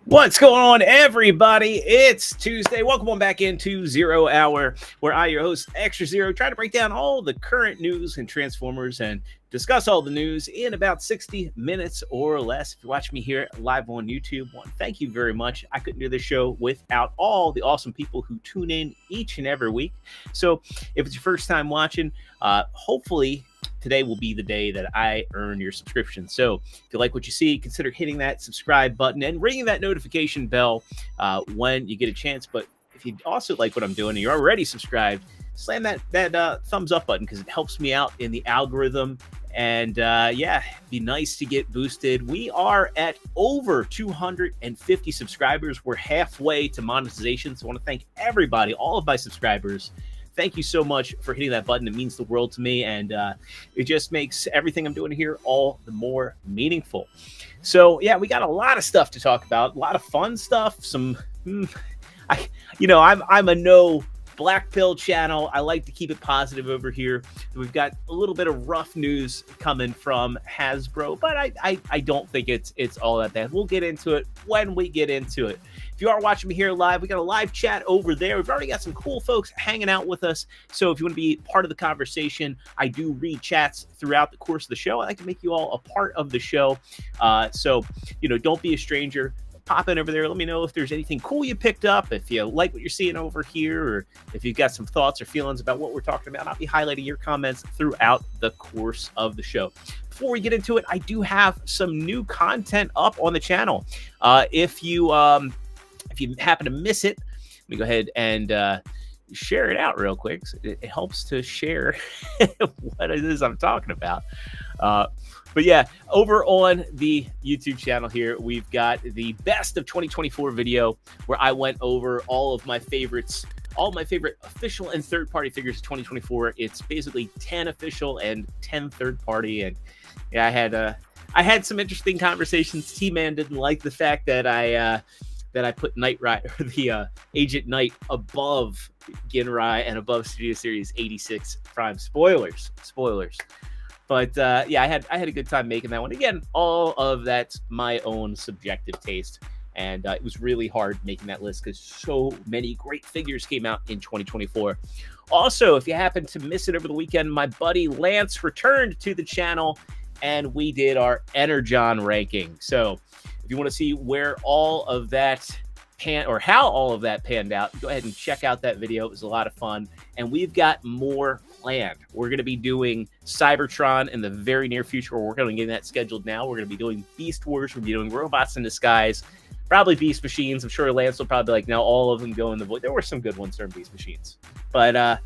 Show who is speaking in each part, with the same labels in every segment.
Speaker 1: What's going on, everybody? It's Tuesday. Welcome on back into Zero Hour, where I, your host, Extra Zero, try to break down all the current news and Transformers and discuss all the news in about 60 minutes or less. If you watch me here live on YouTube, thank you very much. I couldn't do this show without all the awesome people who tune in each and every week. So if it's your first time watching, hopefully today will be the day that I earn your subscription. So if you like what you see, consider hitting that subscribe button and ringing that notification bell when you get a chance. But if you also like what I'm doing and you're already subscribed, slam that thumbs up button because it helps me out in the algorithm. And yeah, it'd be nice to get boosted. We are at over 250 subscribers. We're halfway to monetization. So I want to thank everybody, all of my subscribers. Thank you so much for hitting that button. It means the world to me, and it just makes everything I'm doing here all the more meaningful. So yeah, we got a lot of stuff to talk about, a lot of fun stuff. I'm a no black pill channel. I like to keep it positive over here. We've got a little bit of rough news coming from Hasbro, but I don't think it's all that bad. We'll get into it when we get into it. If you are watching me here live, we got a live chat over there. We've already got some cool folks hanging out with us. So if you want to be part of the conversation, I do read chats throughout the course of the show. I like to make you all a part of the show. So don't be a stranger. Pop in over there. Let me know if there's anything cool you picked up, if you like what you're seeing over here, or if you've got some thoughts or feelings about what we're talking about. I'll be highlighting your comments throughout the course of the show. Before we get into it, I do have some new content up on the channel. If you happen to miss it, let me go ahead and share it out real quick. It helps to share what it is I'm talking about. But yeah, over on the YouTube channel here, we've got the best of 2024 video where I went over all of my favorites, all of my favorite official and third-party figures of 2024. It's basically 10 official and 10 third-party. And yeah, I had some interesting conversations. T-Man didn't like the fact that I put Knight Rider, the Agent Knight, above Ginrai and above Studio Series 86 Prime. Spoilers. But yeah, I had a good time making that one. Again, all of that's my own subjective taste. And it was really hard making that list because so many great figures came out in 2024. Also, if you happen to miss it over the weekend, my buddy Lance returned to the channel and we did our Energon ranking. So if you want to see where all of that how all of that panned out, go ahead and check out that video. It was a lot of fun. And we've got more planned. We're going to be doing Cybertron in the very near future. We're working on getting that scheduled now. We're going to be doing Beast Wars. We're going to be doing Robots in Disguise. Probably Beast Machines. I'm sure Lance will probably be like, now all of them go in the void. There were some good ones during Beast Machines. But yeah,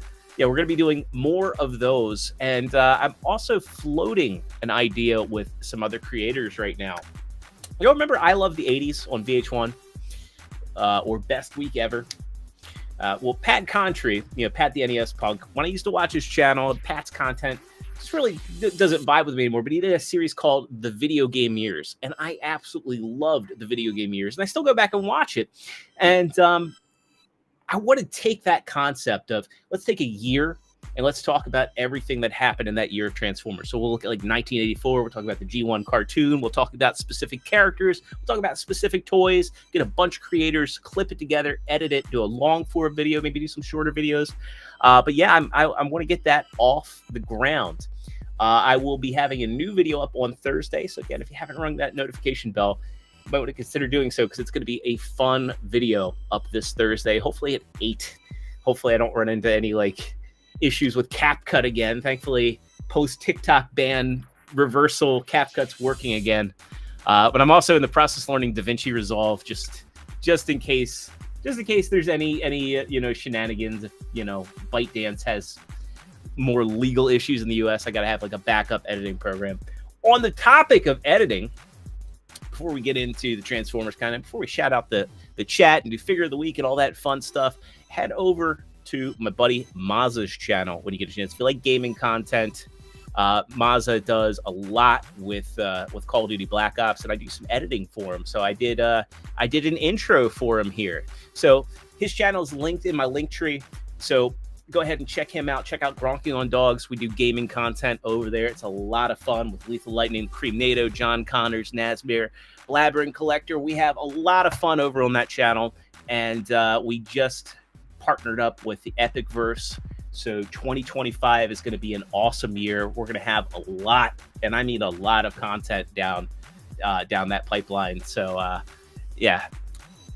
Speaker 1: we're going to be doing more of those. And I'm also floating an idea with some other creators right now. You remember I Love the 80s on VH1 or Best Week Ever? Well, Pat Contry, Pat the NES Punk, when I used to watch his channel, Pat's content just really doesn't vibe with me anymore, but he did a series called The Video Game Years, and I absolutely loved The Video Game Years, and I still go back and watch it. And I want to take that concept of, let's take a year and let's talk about everything that happened in that year of Transformers. So we'll look at like 1984. We'll talk about the G1 cartoon. We'll talk about specific characters. We'll talk about specific toys. Get a bunch of creators, clip it together, edit it, do a long form video, maybe do some shorter videos. But yeah, I want to get that off the ground. I will be having a new video up on Thursday. So again, if you haven't rung that notification bell, you might want to consider doing so because it's going to be a fun video up this Thursday, hopefully at 8. Hopefully I don't run into any issues with CapCut again. Thankfully, post TikTok ban reversal, CapCut's working again. But I'm also in the process of learning DaVinci Resolve just in case there's any shenanigans. If ByteDance has more legal issues in the US, I gotta have a backup editing program. On the topic of editing, before we get into the Transformers before we shout out the chat and do figure of the week and all that fun stuff, head over to my buddy Mazza's channel when you get a chance. If you like gaming content, Mazza does a lot with Call of Duty Black Ops, and I do some editing for him. So I did an intro for him here. So his channel is linked in my link tree. So go ahead and check him out. Check out Gronking on Dogs. We do gaming content over there. It's a lot of fun with Lethal Lightning, Creamnado, John Connors, Nazmir, Blabbering Collector. We have a lot of fun over on that channel. And we just partnered up with the Epic Verse. So 2025 is going to be an awesome year. We're going to have a lot, and I mean a lot of content down that pipeline. So yeah,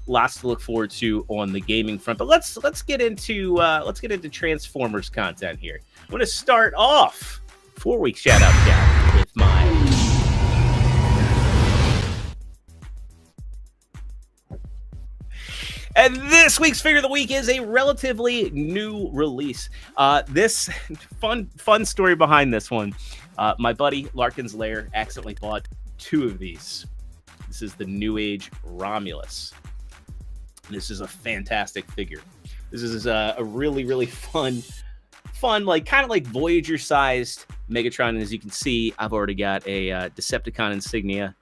Speaker 1: lots to look forward to on the gaming front. But let's get into Transformers content here. I'm going to start off 4 week shout out with my And this week's Figure of the Week is a relatively new release. This fun story behind this one. My buddy Larkin's Lair accidentally bought 2 of these. This is the New Age Romulus. This is a fantastic figure. This is a really, really fun, like kind of like Voyager-sized Megatron. And as you can see, I've already got a Decepticon insignia.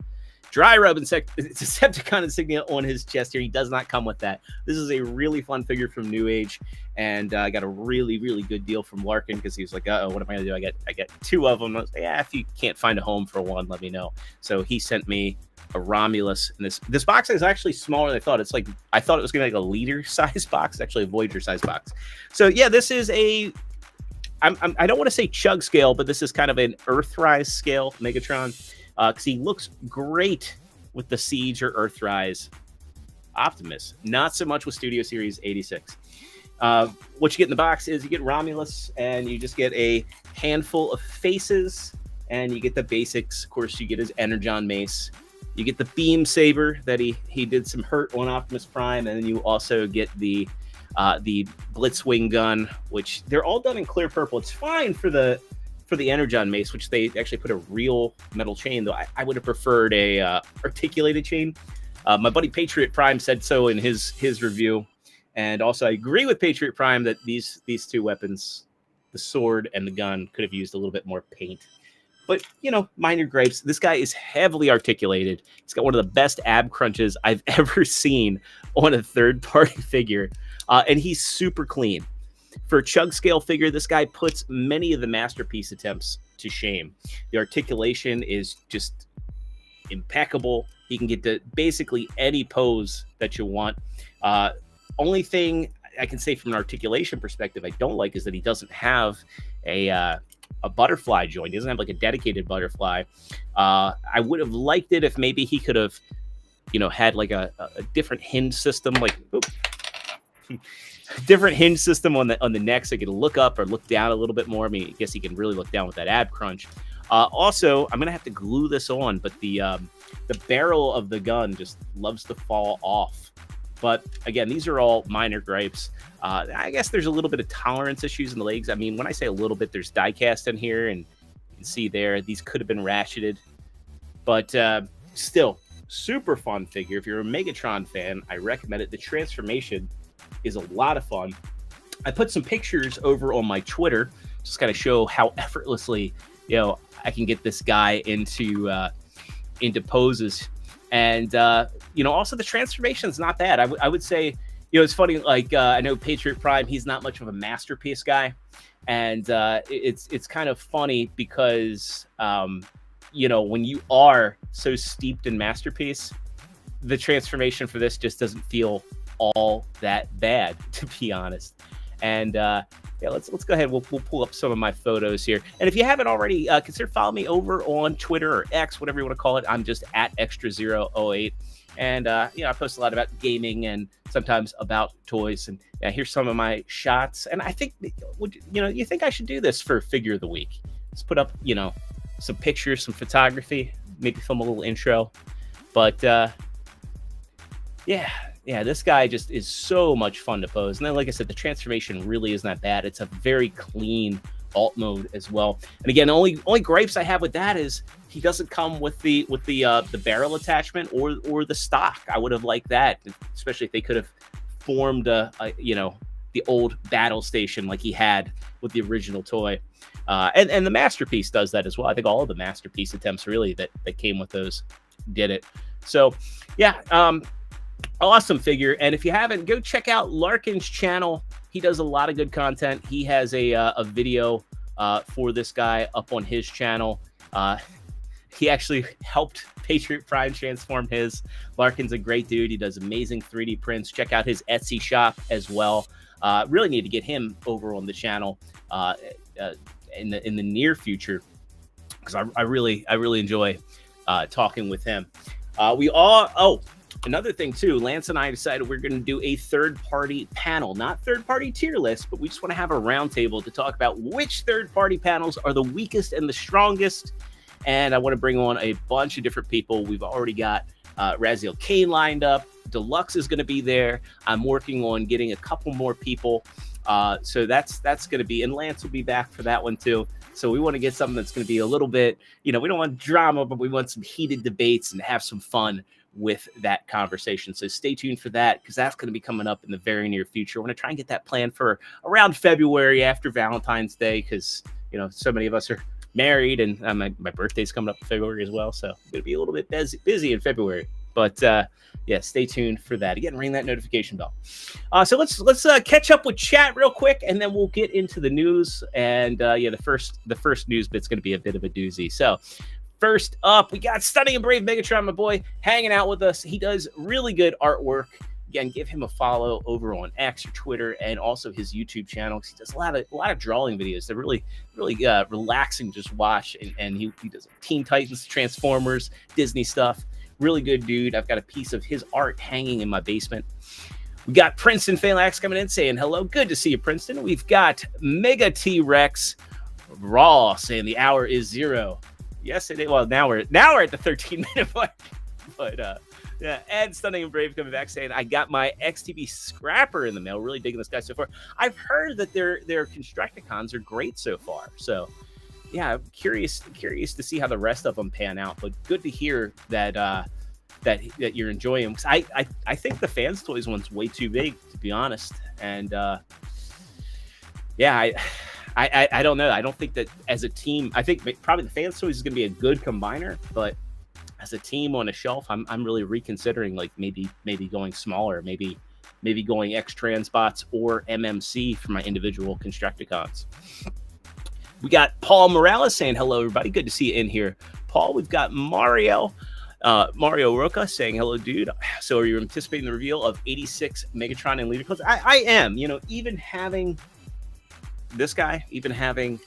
Speaker 1: Dry rub Decepticon insignia on his chest here. He does not come with that. This is a really fun figure from New Age, and I got a really, really good deal from Larkin because he was like, "Uh-oh, what am I gonna do? I got 2 of them." I was like, "Yeah, if you can't find a home for one, let me know." So he sent me a Romulus, and this box is actually smaller than I thought. It's like I thought it was gonna be like a liter size box. It's actually a Voyager size box. So yeah, this is a I don't want to say chug scale, but this is kind of an Earthrise scale Megatron. Because he looks great with the Siege or Earthrise Optimus. Not so much with Studio Series 86. What you get in the box is you get Romulus, and you just get a handful of faces, and you get the basics. Of course, you get his Energon Mace. You get the Beam Saber that he did some hurt on Optimus Prime, and then you also get the Blitzwing gun, which they're all done in clear purple. It's fine for the Energon Mace, which they actually put a real metal chain, though I would have preferred a articulated chain. My buddy Patriot Prime said so in his review, and also I agree with Patriot Prime that these 2 weapons, the sword and the gun, could have used a little bit more paint. But, minor gripes. This guy is heavily articulated. He's got one of the best ab crunches I've ever seen on a third-party figure, and he's super clean. For a chug scale figure, this guy puts many of the masterpiece attempts to shame. The articulation is just impeccable. He can get to basically any pose that you want. Only thing I can say from an articulation perspective I don't like is that he doesn't have a butterfly joint. He doesn't have like a dedicated butterfly. I would have liked it if maybe he could have, had like a different hinge system, like different hinge system on the neck, so he could look up or look down a little bit more. I mean, I guess he can really look down with that ab crunch. Also, I'm gonna have to glue this on, but the barrel of the gun just loves to fall off. But again, these are all minor gripes. I guess there's a little bit of tolerance issues in the legs. I mean, when I say a little bit, there's die cast in here, and you can see there these could have been ratcheted, but still super fun figure. If you're a Megatron fan, I recommend it. The transformation is a lot of fun. I put some pictures over on my Twitter, just kind of show how effortlessly, I can get this guy into poses. And, also the transformation is not bad. I would say, it's funny, like, I know Patriot Prime, he's not much of a masterpiece guy. And it's kind of funny because, when you are so steeped in masterpiece, the transformation for this just doesn't feel all that bad, to be honest. And let's go ahead. We'll pull up some of my photos here. And if you haven't already, consider following me over on Twitter or X, whatever you want to call it. I'm just at Extra008. And I post a lot about gaming and sometimes about toys. And here's some of my shots. And I think, you think I should do this for Figure of the Week? Let's put up, some pictures, some photography, maybe film a little intro. But yeah, this guy just is so much fun to pose. And then, like I said, the transformation really isn't that bad. It's a very clean alt mode as well. And again, the only gripes I have with that is he doesn't come with the barrel attachment or the stock. I would have liked that, especially if they could have formed a the old battle station like he had with the original toy. And the Masterpiece does that as well. I think all of the Masterpiece attempts really that came with those did it. So yeah, awesome figure. And if you haven't, go check out Larkin's channel. He does a lot of good content. He has a video for this guy up on his channel. He actually helped Patriot Prime transform his. Larkin's a great dude. He does amazing 3D prints. Check out his Etsy shop as well. Really need to get him over on the channel in the near future, because I really enjoy talking with him. Another thing too, Lance and I decided we're going to do a third-party panel, not third-party tier list, but we just want to have a roundtable to talk about which third-party panels are the weakest and the strongest. And I want to bring on a bunch of different people. We've already got Raziel Kane lined up. Deluxe is going to be there. I'm working on getting a couple more people. So that's going to be, and Lance will be back for that one too. So we want to get something that's going to be a little bit, we don't want drama, but we want some heated debates and have some fun with that conversation. So stay tuned for that, because that's going to be coming up in the very near future. We're going to try and get that planned for around February after Valentine's Day, because, so many of us are married, and my birthday's coming up in February as well. So I'm going to be a little bit busy in February. But yeah, stay tuned for that. Again, ring that notification bell. So let's catch up with chat real quick, and then we'll get into the news. And the first news bit's going to be a bit of a doozy. So first up, we got Stunning and Brave Megatron, my boy, hanging out with us. He does really good artwork. Again, give him a follow over on X or Twitter, and also his YouTube channel. He does a lot of drawing videos. They're really relaxing to just watch. And he does Teen Titans, Transformers, Disney stuff. Really good dude. I've got a piece of his art hanging in my basement. We got Princeton Phalanx coming in saying hello. Good to see you, Princeton. We've got Mega T-Rex Raw saying the hour is 0. Yes, it is. Well, now we're at the 13-minute mark. But yeah, and Stunning and Brave coming back saying, I got my XTB Scrapper in the mail. Really digging this guy so far. I've heard that their Constructicons are great so far. So yeah, I'm curious to see how the rest of them pan out. But good to hear that you're enjoying them. 'Cause I think the Fans Toys one's way too big, to be honest. And yeah, I don't know. I don't think that as a team, I think probably the Fans Toys is going to be a good combiner, but as a team on a shelf, I'm really reconsidering, like maybe going smaller, maybe going X-Transbots or MMC for my individual Constructicons. We got Paul Morales saying hello, everybody. Good to see you in here, Paul. We've got Mario Roca saying hello, dude. So are you anticipating the reveal of 86 Megatron and Leader Codes? I am. Even having this guy, even having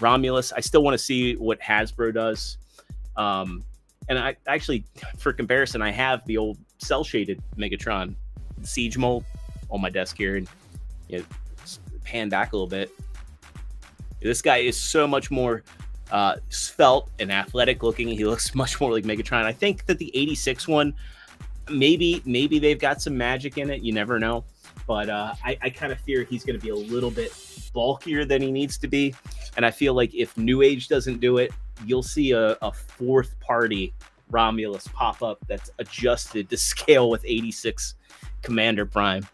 Speaker 1: Romulus, I still want to see what Hasbro does. And I actually, for comparison, I have the old cell-shaded Megatron Siege mold on my desk here, and pan back a little bit. This guy is so much more svelte and athletic looking. He looks much more like Megatron. I think that the 86 one, maybe they've got some magic in it. You never know. But I kind of fear he's going to be a little bit bulkier than he needs to be. And I feel like if New Age doesn't do it, you'll see a fourth party Romulus pop up that's adjusted to scale with 86 Commander Prime.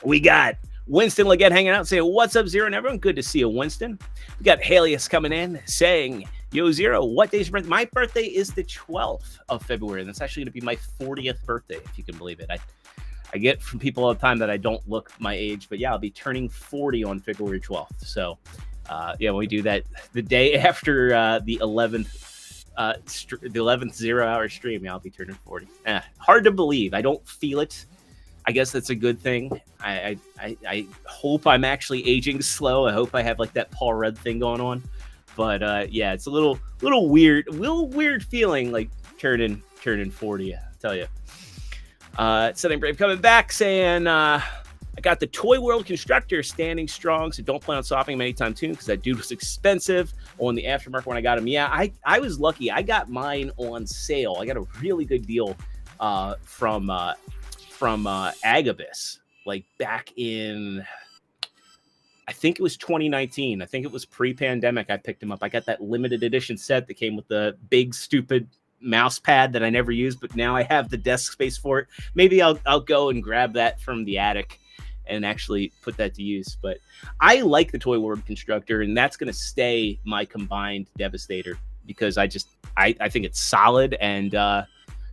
Speaker 1: We got Winston Leggett hanging out saying, what's up, Zero and everyone? Good to see you, Winston. We got Halius coming in saying, yo, Zero, what day's your birthday? My birthday is the 12th of February, and that's actually going to be my 40th birthday, if you can believe it. I get from people all the time that I don't look my age, but yeah, I'll be turning 40 on February 12th. So yeah, we do that the day after the 11th 0-hour stream. Yeah, I'll be turning 40. Hard to believe. I don't feel it. I guess that's a good thing. I hope I'm actually aging slow. I hope I have like that Paul Rudd thing going on. But yeah, it's a little weird feeling like turning 40. I tell you. Stunning Brave coming back saying, I got the Toy World Constructor standing strong, so don't plan on swapping him anytime soon because that dude was expensive on the aftermarket when I got him. Yeah, I was lucky. I got mine on sale. I got a really good deal from Agabus, like back in, I think it was 2019. I think it was pre-pandemic. I picked him up. I got that limited edition set that came with the big stupid mouse pad that I never used, but now I have the desk space for it. Maybe I'll go and grab that from the attic and actually put that to use. But I like the Toy World Constructor, and that's going to stay my combined Devastator because I think it's solid and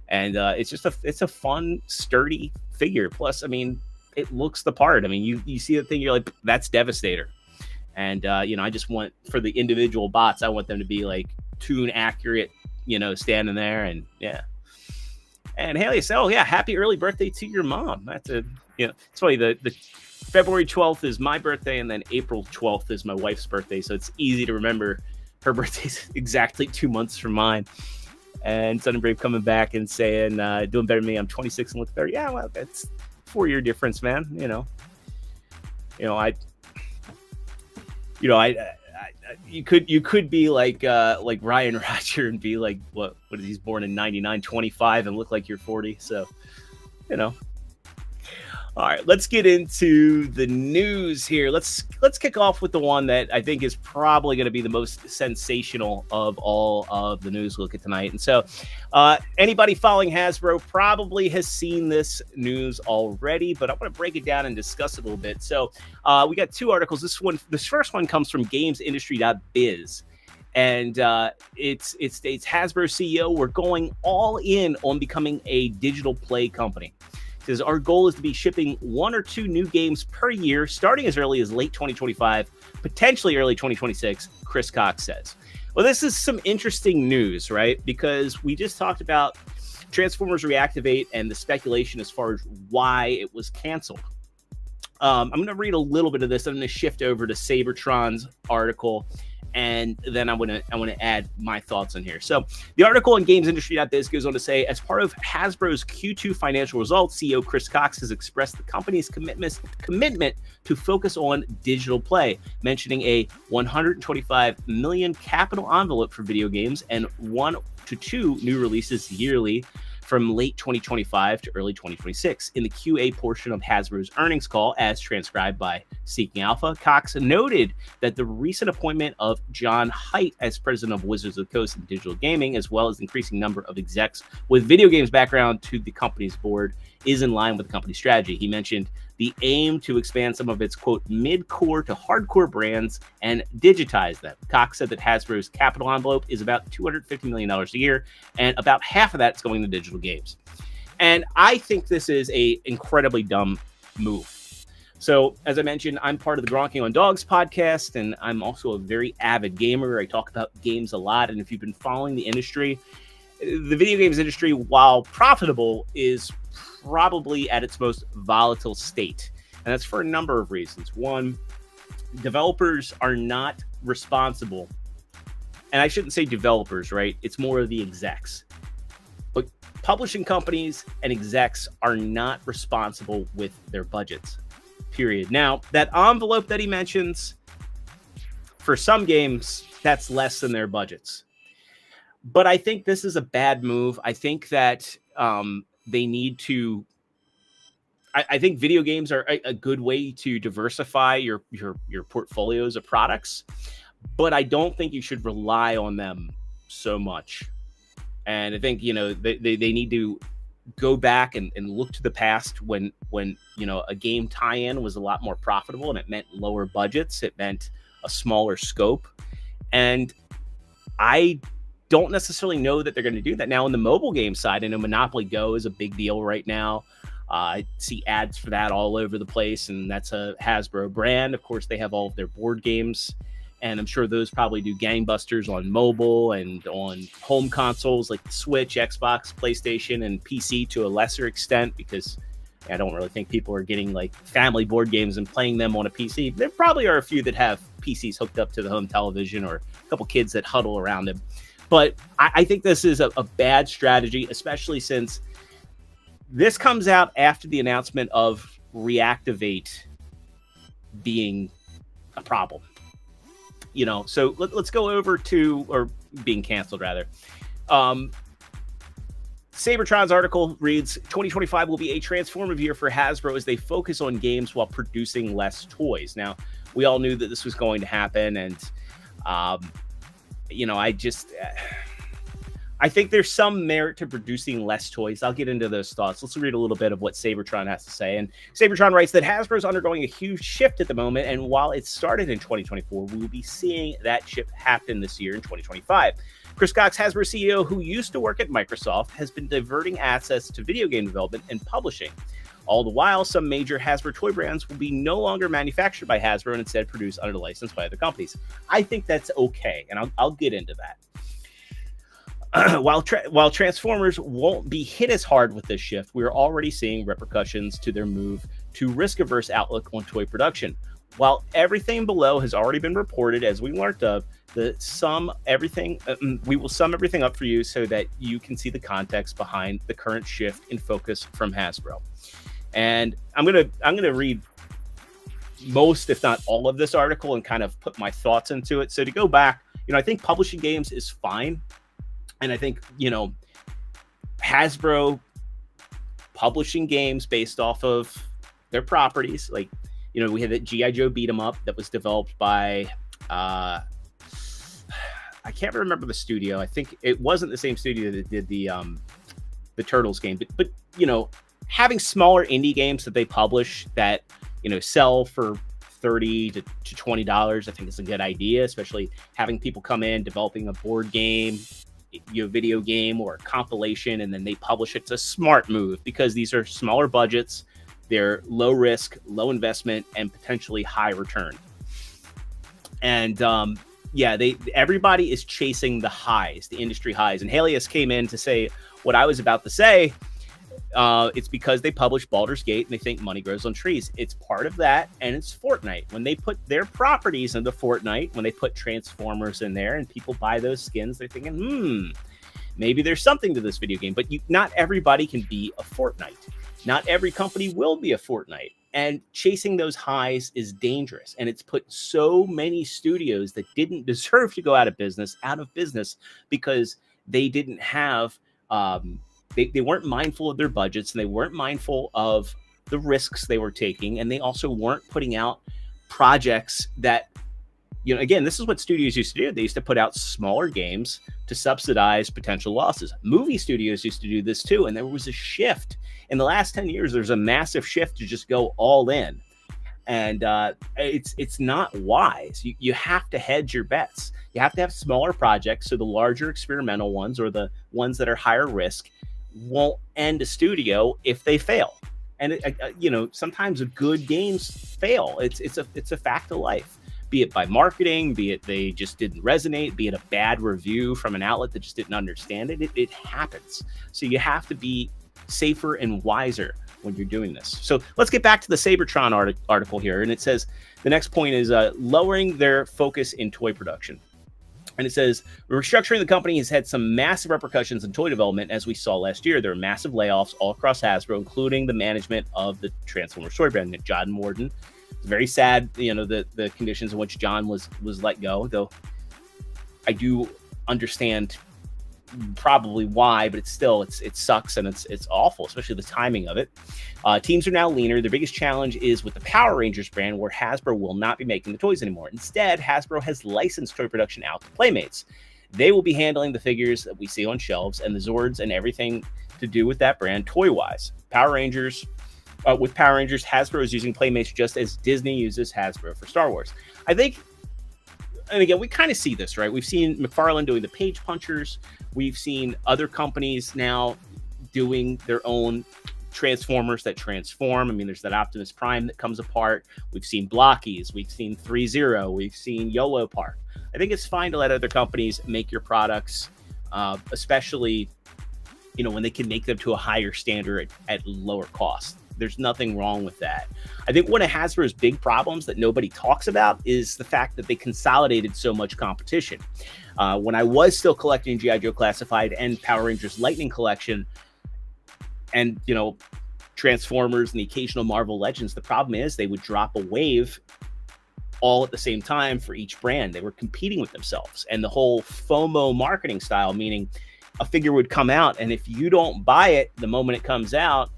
Speaker 1: it's a fun, sturdy figure. Plus, I mean, it looks the part. I mean, you see the thing, you're like, that's Devastator. And I just want, for the individual bots, I want them to be like tune accurate, standing there. And yeah. And Haley said, "Oh yeah, happy early birthday to your mom." That's it's funny. The February 12th is my birthday, and then April 12th is my wife's birthday, so it's easy to remember. Her birthday's exactly 2 months from mine. And Sun and Brave coming back and saying, "Doing better than me. I'm 26 and look 30." Yeah, well, that's 4-year difference, man. You could be like Ryan Roger and be like, what is he's born in 99, 25 and look like you're 40. So, all right, let's get into the news here. Let's kick off with the one that I think is probably going to be the most sensational of all of the news we'll look at tonight. And so anybody following Hasbro probably has seen this news already, but I want to break it down and discuss it a little bit. So we got 2 articles. This first one comes from gamesindustry.biz. And it states, Hasbro CEO, we're going all in on becoming a digital play company. It says our goal is to be shipping 1 or 2 new games per year, starting as early as late 2025, potentially early 2026, Chris Cocks says. Well, this is some interesting news, right? Because we just talked about Transformers Reactivate and the speculation as far as why it was canceled. I'm going to read a little bit of this. I'm going to shift over to Sabertron's article, and then I want to add my thoughts on here. So the article on gamesindustry.biz goes on to say, as part of Hasbro's Q2 financial results, CEO Chris Cocks has expressed the company's commitment to focus on digital play, mentioning a $125 million capital envelope for video games and 1 to 2 new releases yearly from late 2025 to early 2026. In the QA portion of Hasbro's earnings call, as transcribed by Seeking Alpha, Cox noted that the recent appointment of John Haidt as president of Wizards of the Coast in digital gaming, as well as the increasing number of execs with video games background to the company's board, is in line with the company's strategy. He mentioned the aim to expand some of its, quote, mid-core to hardcore brands and digitize them. Cox said that Hasbro's capital envelope is about $250 million a year, and about half of that is going to digital games. And I think this is an incredibly dumb move. So, as I mentioned, I'm part of the Gronking on Dogs podcast, and I'm also a very avid gamer. I talk about games a lot, and if you've been following the industry, the video games industry, while profitable, is probably at its most volatile state. And that's for a number of reasons. One, developers are not responsible. And I shouldn't say developers, right? It's more of the execs. But publishing companies and execs are not responsible with their budgets, period. Now, that envelope that he mentions, for some games, that's less than their budgets. But I think this is a bad move. I think that they need to. I think video games are a good way to diversify your portfolios of products, but I don't think you should rely on them so much. And I think they need to go back and look to the past when a game tie-in was a lot more profitable and it meant lower budgets, it meant a smaller scope, and I don't necessarily know that they're going to do that. Now, on the mobile game side, I know Monopoly Go is a big deal right now. I see ads for that all over the place, and that's a Hasbro brand. Of course, they have all of their board games, and I'm sure those probably do gangbusters on mobile and on home consoles like the Switch, Xbox, PlayStation, and PC to a lesser extent, because I don't really think people are getting like family board games and playing them on a PC. There probably are a few that have PCs hooked up to the home television, or a couple kids that huddle around them. But I think this is a bad strategy, especially since this comes out after the announcement of Reactivate being a problem. So let's go over to, or being canceled rather. Sabertron's article reads, 2025 will be a transformative year for Hasbro as they focus on games while producing less toys. Now, we all knew that this was going to happen, and I think there's some merit to producing less toys. I'll get into those thoughts. Let's read a little bit of what Sabertron has to say. And Sabertron writes that Hasbro is undergoing a huge shift at the moment, and while it started in 2024, we will be seeing that shift happen this year in 2025. Chris Cocks, Hasbro CEO, who used to work at Microsoft, has been diverting assets to video game development and publishing. All the while, some major Hasbro toy brands will be no longer manufactured by Hasbro and instead produced under license by other companies. I think that's okay, and I'll get into that. While Transformers won't be hit as hard with this shift, we're already seeing repercussions to their move to risk-averse outlook on toy production. While everything below has already been reported, as we learned of, we will sum everything up for you so that you can see the context behind the current shift in focus from Hasbro. And I'm gonna read most, if not all, of this article and kind of put my thoughts into it. So to go back, I think publishing games is fine. And I think, Hasbro publishing games based off of their properties, like, we had that G.I. Joe beat 'em up that was developed by, I can't remember the studio. I think it wasn't the same studio that did the Turtles game, but having smaller indie games that they publish that, sell for $30 to $20, I think is a good idea, especially having people come in, developing a board game, video game or a compilation, and then they publish it. It's a smart move because these are smaller budgets, they're low risk, low investment, and potentially high return. And everybody is chasing the highs, the industry highs. And Halius came in to say what I was about to say. It's because they publish Baldur's Gate and they think money grows on trees. It's part of that, and it's Fortnite. When they put their properties into Fortnite, when they put Transformers in there and people buy those skins, they're thinking, maybe there's something to this video game. But not everybody can be a Fortnite. Not every company will be a Fortnite. And chasing those highs is dangerous. And it's put so many studios that didn't deserve to go out of business because they didn't have... They weren't mindful of their budgets, and they weren't mindful of the risks they were taking, and they also weren't putting out projects that, again, this is what studios used to do. They used to put out smaller games to subsidize potential losses. Movie studios used to do this too, and there was a shift. In the last 10 years, there's a massive shift to just go all in. And it's not wise. You have to hedge your bets. You have to have smaller projects so the larger experimental ones or the ones that are higher risk won't end a studio if they fail. And sometimes good games fail. It's a fact of life. Be it by marketing, be it they just didn't resonate, be it a bad review from an outlet that just didn't understand it. It happens. So you have to be safer and wiser when you're doing this. So let's get back to the Sabertron article here. And it says the next point is lowering their focus in toy production. And it says, restructuring the company has had some massive repercussions in toy development, as we saw last year. There are massive layoffs all across Hasbro, including the management of the Transformers toy brand. John Morden. It's very sad, the conditions in which John was let go, though I do understand probably why, but it sucks and it's awful, especially the timing of it. Teams are now leaner. The biggest challenge is with the Power Rangers brand, where Hasbro will not be making the toys anymore. Instead, Hasbro has licensed toy production out to Playmates. They will be handling the figures that we see on shelves and the Zords and everything to do with that brand toy-wise. With Power Rangers, Hasbro is using Playmates just as Disney uses Hasbro for Star Wars. I think, and again, we kind of see this, right? We've seen McFarlane doing the Page Punchers. We've seen other companies now doing their own Transformers that transform. I mean, there's that Optimus Prime that comes apart. We've seen Blockies. We've seen 3-0. We've seen YOLO Park. I think it's fine to let other companies make your products, especially, when they can make them to a higher standard at lower cost. There's nothing wrong with that. I think one of Hasbro's big problems that nobody talks about is the fact that they consolidated so much competition. When I was still collecting G.I. Joe Classified and Power Rangers Lightning Collection and, Transformers and the occasional Marvel Legends, the problem is they would drop a wave all at the same time for each brand. They were competing with themselves. And the whole FOMO marketing style, meaning a figure would come out, and if you don't buy it the moment it comes out,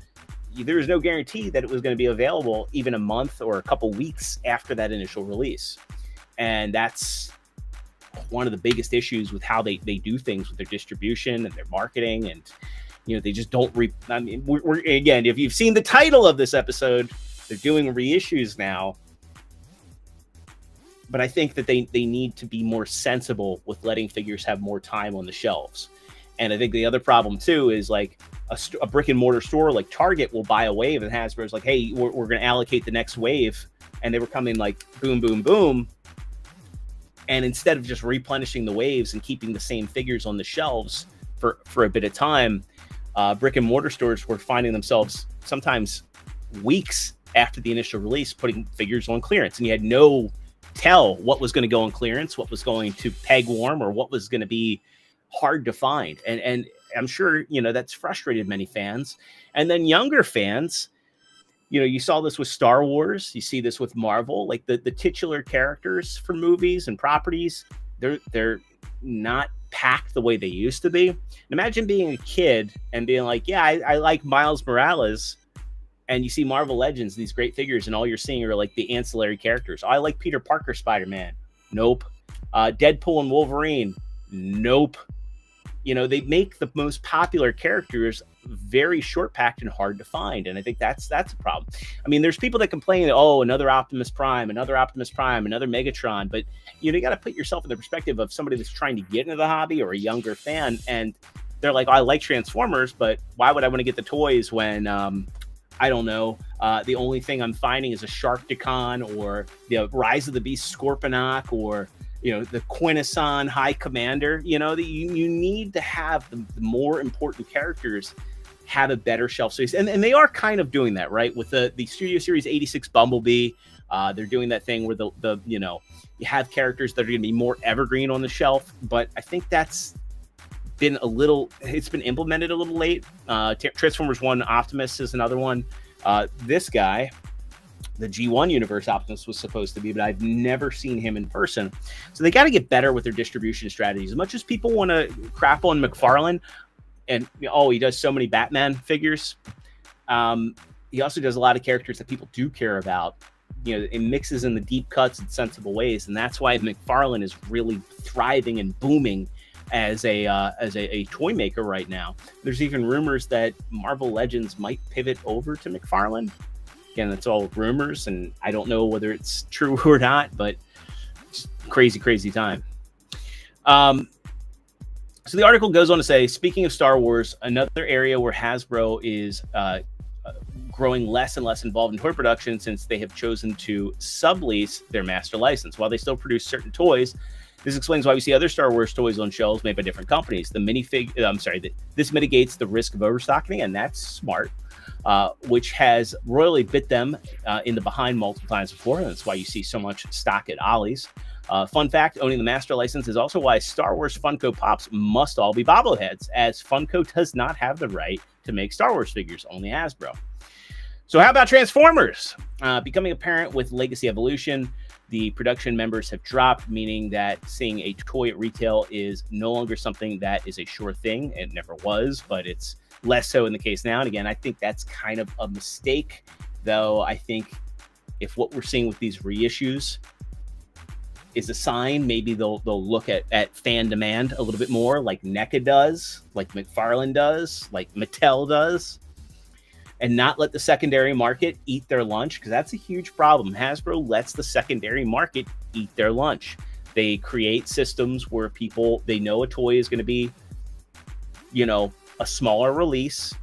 Speaker 1: there is no guarantee that it was going to be available even a month or a couple weeks after that initial release. And that's one of the biggest issues with how they do things with their distribution and their marketing, and they just don't I mean, we're again, if you've seen the title of this episode, they're doing reissues now. But I think that they need to be more sensible with letting figures have more time on the shelves. And I think the other problem too is like a brick and mortar store like Target will buy a wave, and Hasbro's like, hey, we're going to allocate the next wave, and they were coming like boom, boom, boom. And instead of just replenishing the waves and keeping the same figures on the shelves for a bit of time, brick and mortar stores were finding themselves sometimes weeks after the initial release putting figures on clearance, and you had no tell what was going to go on clearance, what was going to peg warm, or what was going to be hard to find. And I'm sure, that's frustrated many fans. And then younger fans, you saw this with Star Wars, you see this with Marvel, like the titular characters for movies and properties, they're not packed the way they used to be. And imagine being a kid and being like, yeah, I like Miles Morales, and you see Marvel Legends, these great figures, and all you're seeing are like the ancillary characters. I like Peter Parker Spider-Man. Nope. Deadpool and Wolverine. Nope. They make the most popular characters very short packed and hard to find. And I think that's a problem. I mean, there's people that complain that, another Optimus Prime, another Megatron. But you got to put yourself in the perspective of somebody that's trying to get into the hobby or a younger fan. And they're like, I like Transformers, but why would I want to get the toys when, I don't know, the only thing I'm finding is a Sharkticon or the Rise of the Beast Scorponok or, the Quintesson High Commander. You need to have the more important characters have a better shelf space. And they are kind of doing that, right? With the Studio Series 86 Bumblebee, they're doing that thing where you have characters that are going to be more evergreen on the shelf. But I think that's been it's been implemented a little late. Transformers 1 Optimus is another one. This guy, the G1 Universe Optimus, was supposed to be, but I've never seen him in person. So they got to get better with their distribution strategies. As much as people want to crap on McFarlane, and he does so many Batman figures, he also does a lot of characters that people do care about. It mixes in the deep cuts in sensible ways, and that's why McFarlane is really thriving and booming as a toy maker right now. There's even rumors that Marvel Legends might pivot over to McFarlane. Again, that's all rumors, and I don't know whether it's true or not, but it's crazy time. So the article goes on to say, speaking of Star Wars, another area where Hasbro is growing less and less involved in toy production since they have chosen to sublease their master license. While they still produce certain toys, this explains why we see other Star Wars toys on shelves made by different companies. This mitigates the risk of overstocking, and that's smart, which has royally bit them in the behind multiple times before. And that's why you see so much stock at Ollie's. Fun fact, owning the master license is also why Star Wars Funko Pops must all be bobbleheads, as Funko does not have the right to make Star Wars figures, only Hasbro. So how about Transformers? Becoming apparent with Legacy Evolution, the production members have dropped, meaning that seeing a toy at retail is no longer something that is a sure thing. It never was, but it's less so in the case now. And again, I think that's kind of a mistake, though. I think if what we're seeing with these reissues is a sign, maybe they'll look at fan demand a little bit more, like NECA does, like McFarlane does, like Mattel does, and not let the secondary market eat their lunch, because that's a huge problem. Hasbro lets the secondary market eat their lunch. They create systems where they know a toy is going to be, a smaller release.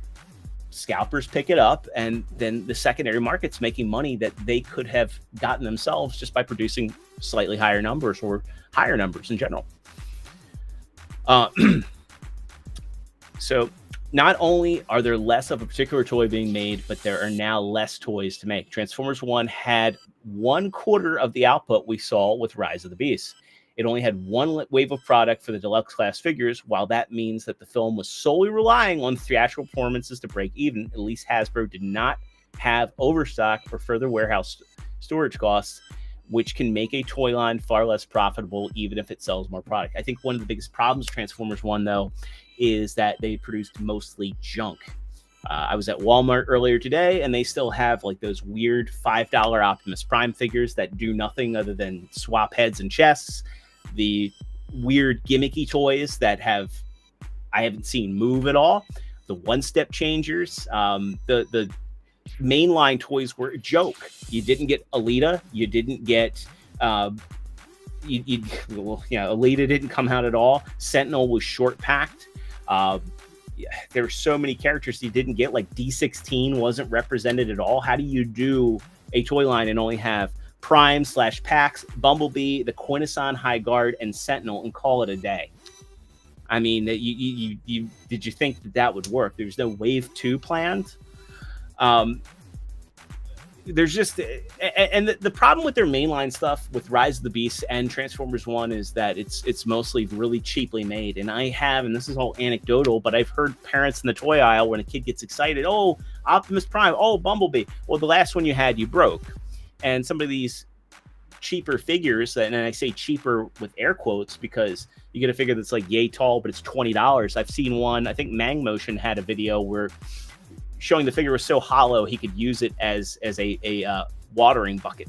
Speaker 1: Scalpers pick it up, and then the secondary market's making money that they could have gotten themselves just by producing slightly higher numbers or higher numbers in general. So not only are there less of a particular toy being made, but there are now less toys to make. Transformers 1 had 1/4 of the output we saw with Rise of the Beast. It only had one wave of product for the deluxe class figures. While that means that the film was solely relying on theatrical performances to break even, at least Hasbro did not have overstock or further warehouse storage costs, which can make a toy line far less profitable, even if it sells more product. I think one of the biggest problems with Transformers 1, though, is that they produced mostly junk. I was at Walmart earlier today, and they still have like those weird $5 Optimus Prime figures that do nothing other than swap heads and chests. The weird gimmicky toys that I haven't seen move at all. The one-step changers, the mainline toys were a joke. You didn't get Alita. You didn't get Alita didn't come out at all. Sentinel was short packed. There were so many characters you didn't get. Like D16 wasn't represented at all. How do you do a toy line and only have Prime / Pax, Bumblebee, the Quintesson High Guard, and Sentinel and call it a day? I mean, you did you think that would work? There's no Wave 2 planned. There's just, and the problem with their mainline stuff with Rise of the Beasts and Transformers 1 is that it's mostly really cheaply made. And and this is all anecdotal, but I've heard parents in the toy aisle when a kid gets excited, oh, Optimus Prime, oh, Bumblebee. Well, the last one you had, you broke. And some of these cheaper figures, and I say cheaper with air quotes because you get a figure that's like yay tall, but it's $20. I've seen one, I think Mang Motion had a video where showing the figure was so hollow he could use it as a watering bucket.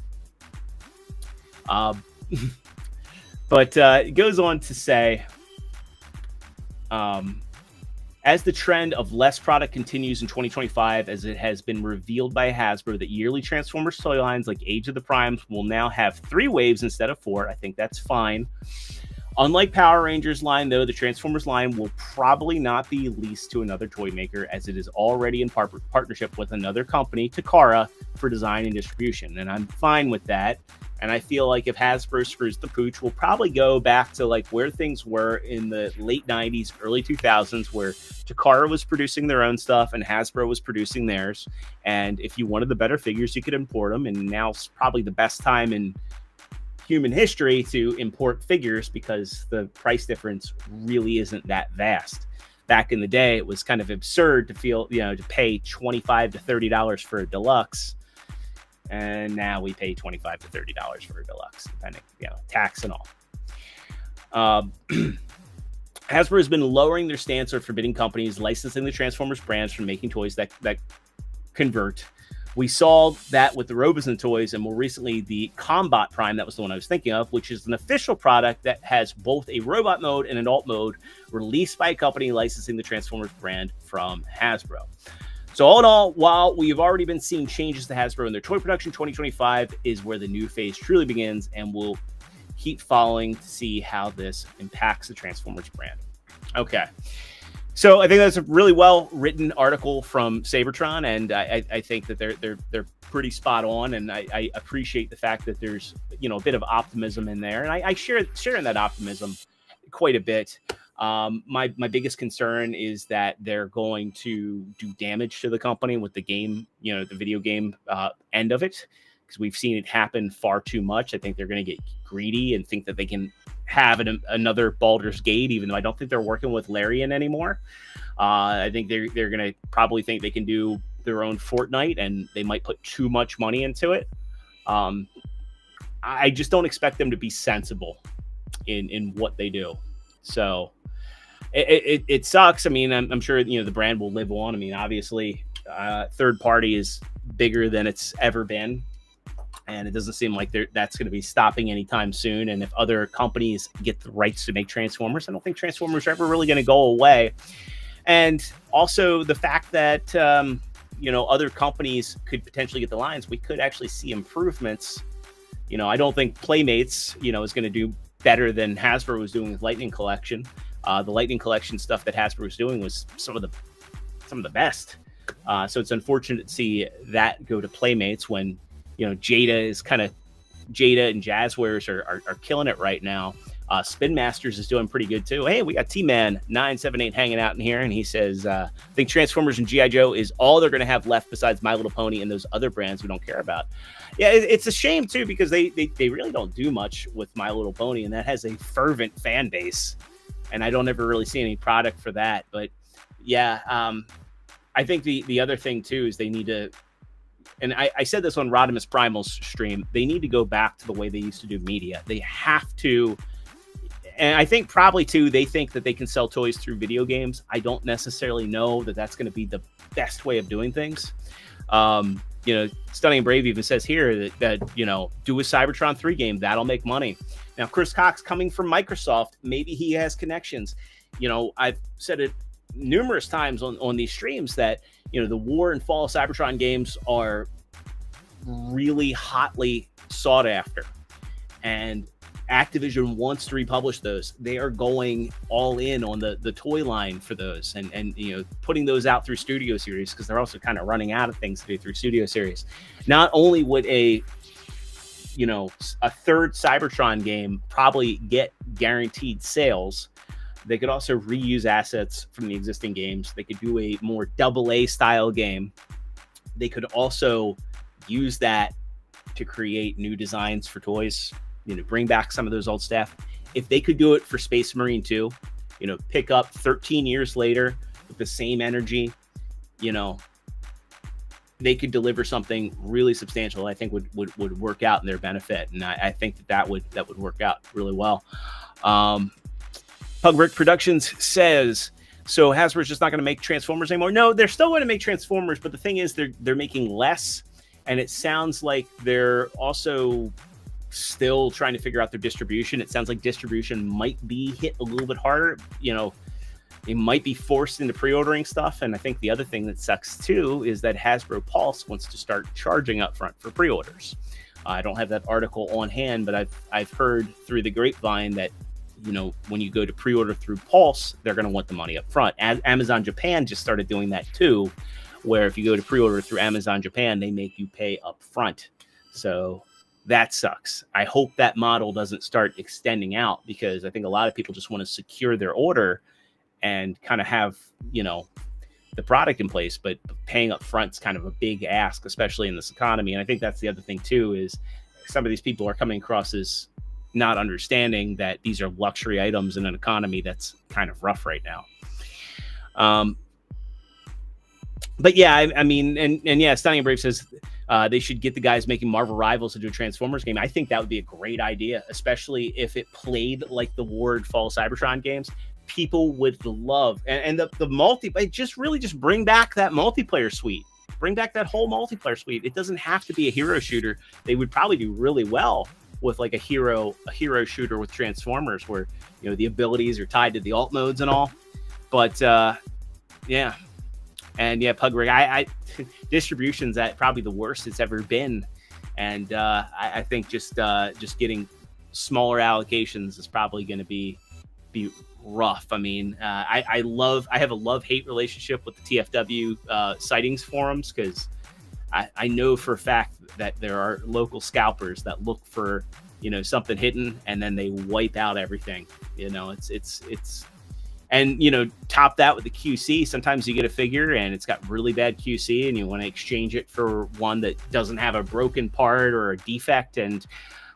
Speaker 1: But it goes on to say, as the trend of less product continues in 2025, as it has been revealed by Hasbro that yearly Transformers toy lines like Age of the Primes will now have 3 waves instead of 4. I think that's fine. Unlike Power Rangers line, though, the Transformers line will probably not be leased to another toy maker, as it is already in partnership with another company, Takara, for design and distribution. And I'm fine with that. And I feel like if Hasbro screws the pooch, we'll probably go back to like where things were in the late 90s, early 2000s, where Takara was producing their own stuff and Hasbro was producing theirs. And if you wanted the better figures, you could import them. And now's probably the best time in human history to import figures because the price difference really isn't that vast. Back in the day, it was kind of absurd to pay $25 to $30 for a deluxe. And now we pay $25 to $30 for a deluxe, depending, tax and all. Hasbro has been lowering their stance on forbidding companies licensing the Transformers brands from making toys that convert. We saw that with the Robozen toys, and more recently, the Combat Prime, that was the one I was thinking of, which is an official product that has both a robot mode and an alt mode, released by a company licensing the Transformers brand from Hasbro. So all in all, while we've already been seeing changes to Hasbro in their toy production, 2025 is where the new phase truly begins, and we'll keep following to see how this impacts the Transformers brand. Okay. So I think that's a really well-written article from Sabertron, and I think that they're pretty spot on, and I appreciate the fact that there's a bit of optimism in there, and I share in that optimism quite a bit. My biggest concern is that they're going to do damage to the company with the game, the video game end of it, because we've seen it happen far too much. I think they're going to get greedy and think that they can have another Baldur's Gate, even though I don't think they're working with Larian anymore. I think they're going to probably think they can do their own Fortnite, and they might put too much money into it. I just don't expect them to be sensible in what they do. So it sucks. I mean, I'm sure the brand will live on. I mean, obviously, third party is bigger than it's ever been. And it doesn't seem like that's going to be stopping anytime soon. And if other companies get the rights to make Transformers, I don't think Transformers are ever really going to go away. And also the fact that, other companies could potentially get the lines, we could actually see improvements. I don't think Playmates, is going to do better than Hasbro was doing with Lightning Collection. The Lightning Collection stuff that Hasbro was doing was some of the best. So it's unfortunate to see that go to Playmates when, Jada and Jazzwares are killing it right now. Spin Masters is doing pretty good too. Hey, we got T-Man 978 hanging out in here, and he says, I think Transformers and G.I. Joe is all they're going to have left besides My Little Pony and those other brands we don't care about. Yeah, it's a shame too, because they really don't do much with My Little Pony, and that has a fervent fan base, and I don't ever really see any product for that. But yeah, I think the other thing too is they need to, and I said this on Rodimus Primal's stream, they need to go back to the way they used to do media. They have to, and I think probably too, they think that they can sell toys through video games. I don't necessarily know that that's going to be the best way of doing things. Stunning and Brave even says here that do a Cybertron 3 game. That'll make money. Now, Chris Cocks coming from Microsoft, maybe he has connections. I've said it numerous times on these streams that, the War and Fall Cybertron games are really hotly sought after. And Activision wants to republish those. They are going all in on the toy line for those and putting those out through Studio Series, because they're also kind of running out of things to do through Studio Series. Not only would a third Cybertron game probably get guaranteed sales, they could also reuse assets from the existing games. They could do a more AA style game. They could also use that to create new designs for toys, bring back some of those old stuff. If they could do it for Space Marine 2, pick up 13 years later with the same energy, they could deliver something really substantial. I think would work out in their benefit. And I think that would work out really well. Pugbrick Productions says, so Hasbro's just not going to make Transformers anymore? No, they're still going to make Transformers, but the thing is they're making less, and it sounds like they're also still trying to figure out their distribution. It sounds like distribution might be hit a little bit harder. They might be forced into pre-ordering stuff, and I think the other thing that sucks too is that Hasbro Pulse wants to start charging up front for pre-orders. I don't have that article on hand, but I've heard through the grapevine that when you go to pre-order through Pulse, they're going to want the money up front. Amazon Japan just started doing that too, where if you go to pre-order through Amazon Japan, they make you pay up front. So that sucks. I hope that model doesn't start extending out, because I think a lot of people just want to secure their order and kind of have, the product in place, but paying up front is kind of a big ask, especially in this economy. And I think that's the other thing too, is some of these people are coming across as not understanding that these are luxury items in an economy that's kind of rough right now. But yeah, I mean, and yeah, Stunning and Brave says they should get the guys making Marvel Rivals to do a Transformers game. I think that would be a great idea, especially if it played like the War and Fall Cybertron games. People would love, and the multi, just bring back that multiplayer suite. Bring back that whole multiplayer suite. It doesn't have to be a hero shooter. They would probably do really well with like a hero shooter with Transformers, where the abilities are tied to the alt modes and all. But yeah, and yeah, Pugrig, I distribution's at probably the worst it's ever been, and I think just getting smaller allocations is probably going to be rough. I mean, I have a love-hate relationship with the TFW sightings forums, because I know for a fact that there are local scalpers that look for, something hidden, and then they wipe out everything. It's and, top that with the QC. Sometimes you get a figure and it's got really bad QC, and you want to exchange it for one that doesn't have a broken part or a defect. And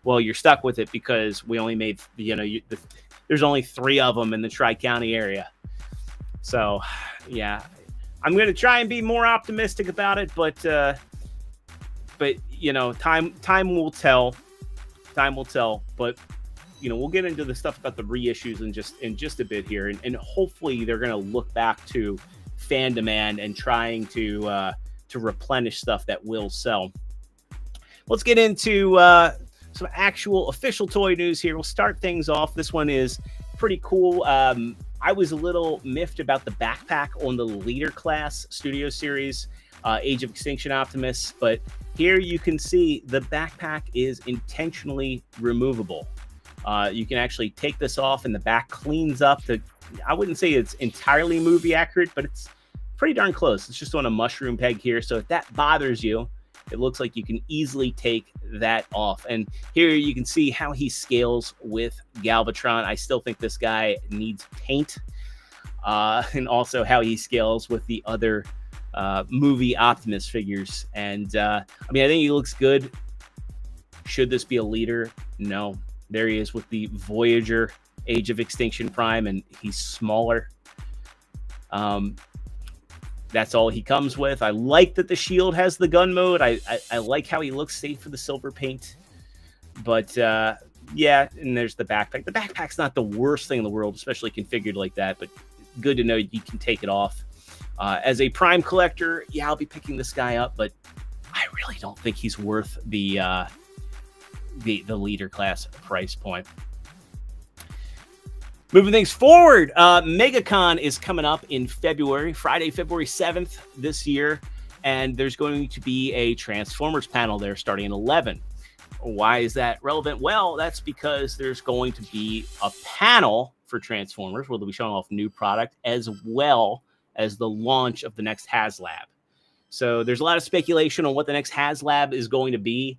Speaker 1: well, you're stuck with it because we only made, there's only 3 of them in the Tri-County area. So yeah, I'm going to try and be more optimistic about it, but time will tell. Time will tell. But we'll get into the stuff about the reissues in just a bit here, and hopefully they're going to look back to fan demand and trying to replenish stuff that will sell. Let's get into some actual official toy news here. We'll start things off. This one is pretty cool. I was a little miffed about the backpack on the Leader Class Studio Series Age of Extinction Optimus, but here you can see the backpack is intentionally removable. You can actually take this off, and the back cleans up. I wouldn't say it's entirely movie accurate, but it's pretty darn close. It's just on a mushroom peg here, so if that bothers you, it looks like you can easily take that off. And here you can see how he scales with Galvatron. I still think this guy needs paint. And also how he scales with the other movie Optimus figures. And I think he looks good. Should this be a leader? No. There he is with the Voyager Age of Extinction Prime, and he's smaller. That's all he comes with. I like that the shield has the gun mode. I like how he looks safe for the silver paint. But yeah, and there's the backpack. The backpack's not the worst thing in the world, especially configured like that, but good to know you can take it off. As a Prime collector, yeah, I'll be picking this guy up, but I really don't think he's worth the leader class price point. Moving things forward, MegaCon is coming up in February, Friday, February 7th this year, and there's going to be a Transformers panel there starting at 11. Why is that relevant? Well, that's because there's going to be a panel for Transformers where they'll be showing off new product as well as the launch of the next HasLab. So there's a lot of speculation on what the next HasLab is going to be.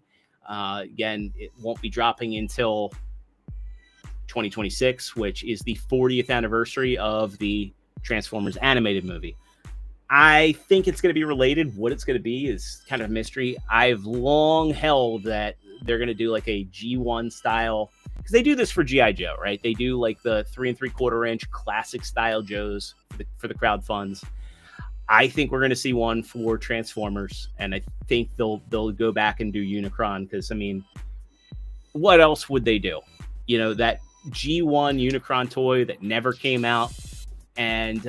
Speaker 1: Again, it won't be dropping until 2026, which is the 40th anniversary of the Transformers animated movie. I think it's going to be related. What it's going to be is kind of a mystery. I've long held that they're going to do like a G1 style, because they do this for G.I. Joe, right? They do like the 3 3/4 inch classic style Joes for the crowd funds. I think we're going to see one for Transformers, and I think they'll go back and do Unicron, because, I mean, what else would they do? You know, that G1 Unicron toy that never came out, and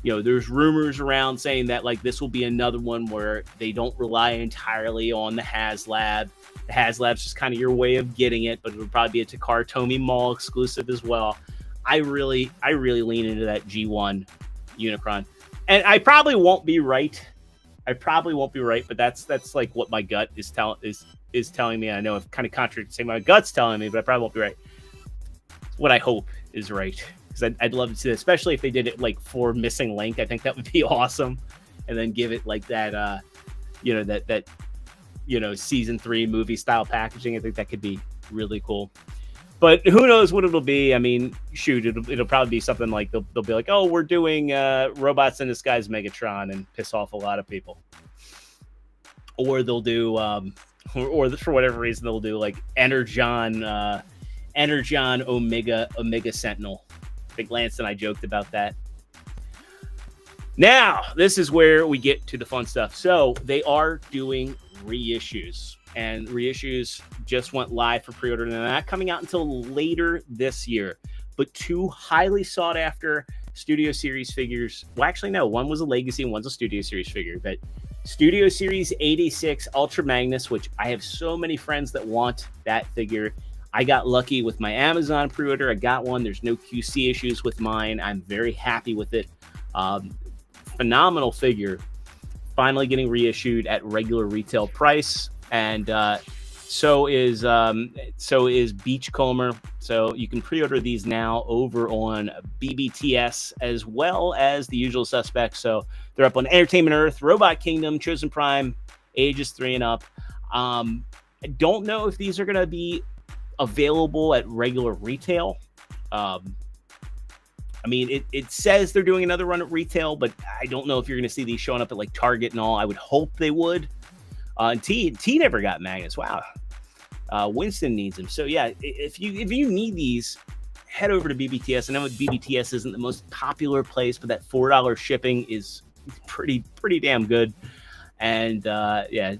Speaker 1: you know, there's rumors around saying that like this will be another one where they don't rely entirely on the HasLab. The HasLab's just kind of your way of getting it, but it'll probably be a Takara Tomy Mall exclusive as well. I really lean into that G1 Unicron, and I probably won't be right. But that's like what my gut is telling me. I know I've kind of contradicting my gut's telling me, but I probably won't be right. What I hope is right, because I'd love to see it, especially if they did it like for Missing Link. I think that would be awesome, and then give it like that, you know, that you know, season 3 movie style packaging. I think that could be really cool. But who knows what it'll be? I mean, shoot, it'll probably be something like they'll be like, oh, we're doing Robots in Disguise Megatron, and piss off a lot of people. Or they'll do, or for whatever reason they'll do like Energon Omega Sentinel. I think Lance and I joked about that. Now, this is where we get to the fun stuff. So they are doing reissues, and reissues just went live for pre-order, and they're not coming out until later this year. But 2 highly sought after Studio Series figures. Well, actually, no, one was a Legacy and one's a Studio Series figure. But Studio Series 86 Ultra Magnus, which I have so many friends that want that figure. I got lucky with my Amazon pre-order. I got one. There's no QC issues with mine. I'm very happy with it. Phenomenal figure. Finally getting reissued at regular retail price, and so is Beachcomber. So you can pre-order these now over on BBTS as well as the usual suspects. So they're up on Entertainment Earth, Robot Kingdom, Chosen Prime, ages 3 and up. I don't know if these are going to be available at regular retail. I mean, it says they're doing another run at retail, but I don't know if you're going to see these showing up at like Target and all. I would hope they would. And T never got Magnus. Wow. Winston needs them. So yeah, if you need these, head over to BBTS. I know BBTS isn't the most popular place, but that $4 shipping is pretty damn good. And yeah,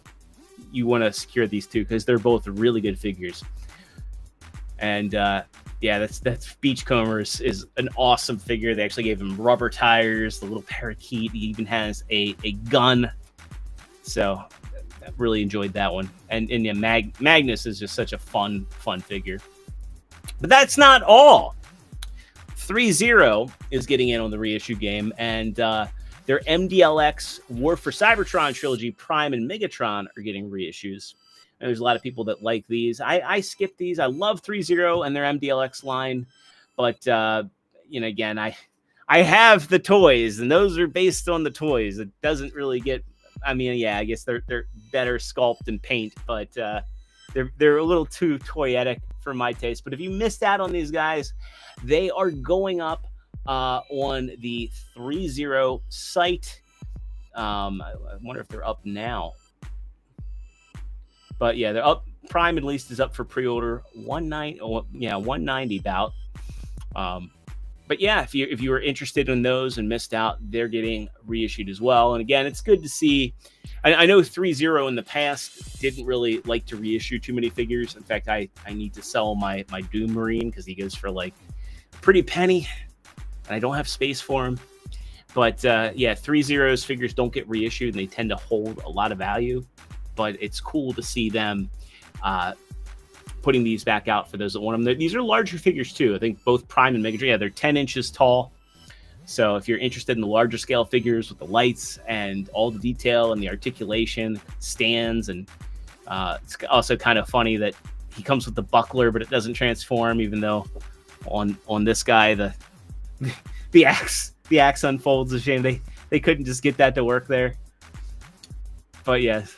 Speaker 1: you want to secure these two because they're both really good figures. And yeah, that's Beachcomber is an awesome figure. They actually gave him rubber tires, the little parakeet. He even has a gun. So I really enjoyed that one. And yeah, Magnus is just such a fun figure. But that's not all. 3-0 is getting in on the reissue game, and their MDLX War for Cybertron trilogy, Prime and Megatron, are getting reissues. And there's a lot of people that like these. I skip these. I love 3-0 and their MDLX line, but you know, again, I have the toys, and those are based on the toys. It doesn't really get. I mean, yeah, I guess they're better sculpt and paint, but they're a little too toyetic for my taste. But if you missed out on these guys, they are going up on the 3-0 site. I wonder if they're up now. But yeah, they're up. Prime at least is up for pre-order. 190 about. But yeah, if you were interested in those and missed out, they're getting reissued as well. And again, it's good to see. I know 3-0 in the past didn't really like to reissue too many figures. In fact, I need to sell my Doom Marine because he goes for like a pretty penny, and I don't have space for him. But yeah, 3-0's figures don't get reissued, and they tend to hold a lot of value. but it's cool to see them putting these back out for those that want them. These are larger figures too. I think both Prime and Mega Drive, they're 10 inches tall. So if you're interested in the larger scale figures with the lights and all the detail and the articulation, stands, and it's also kind of funny that he comes with the buckler, but it doesn't transform, even though on this guy, the axe unfolds. A shame they couldn't just get that to work there. But yes,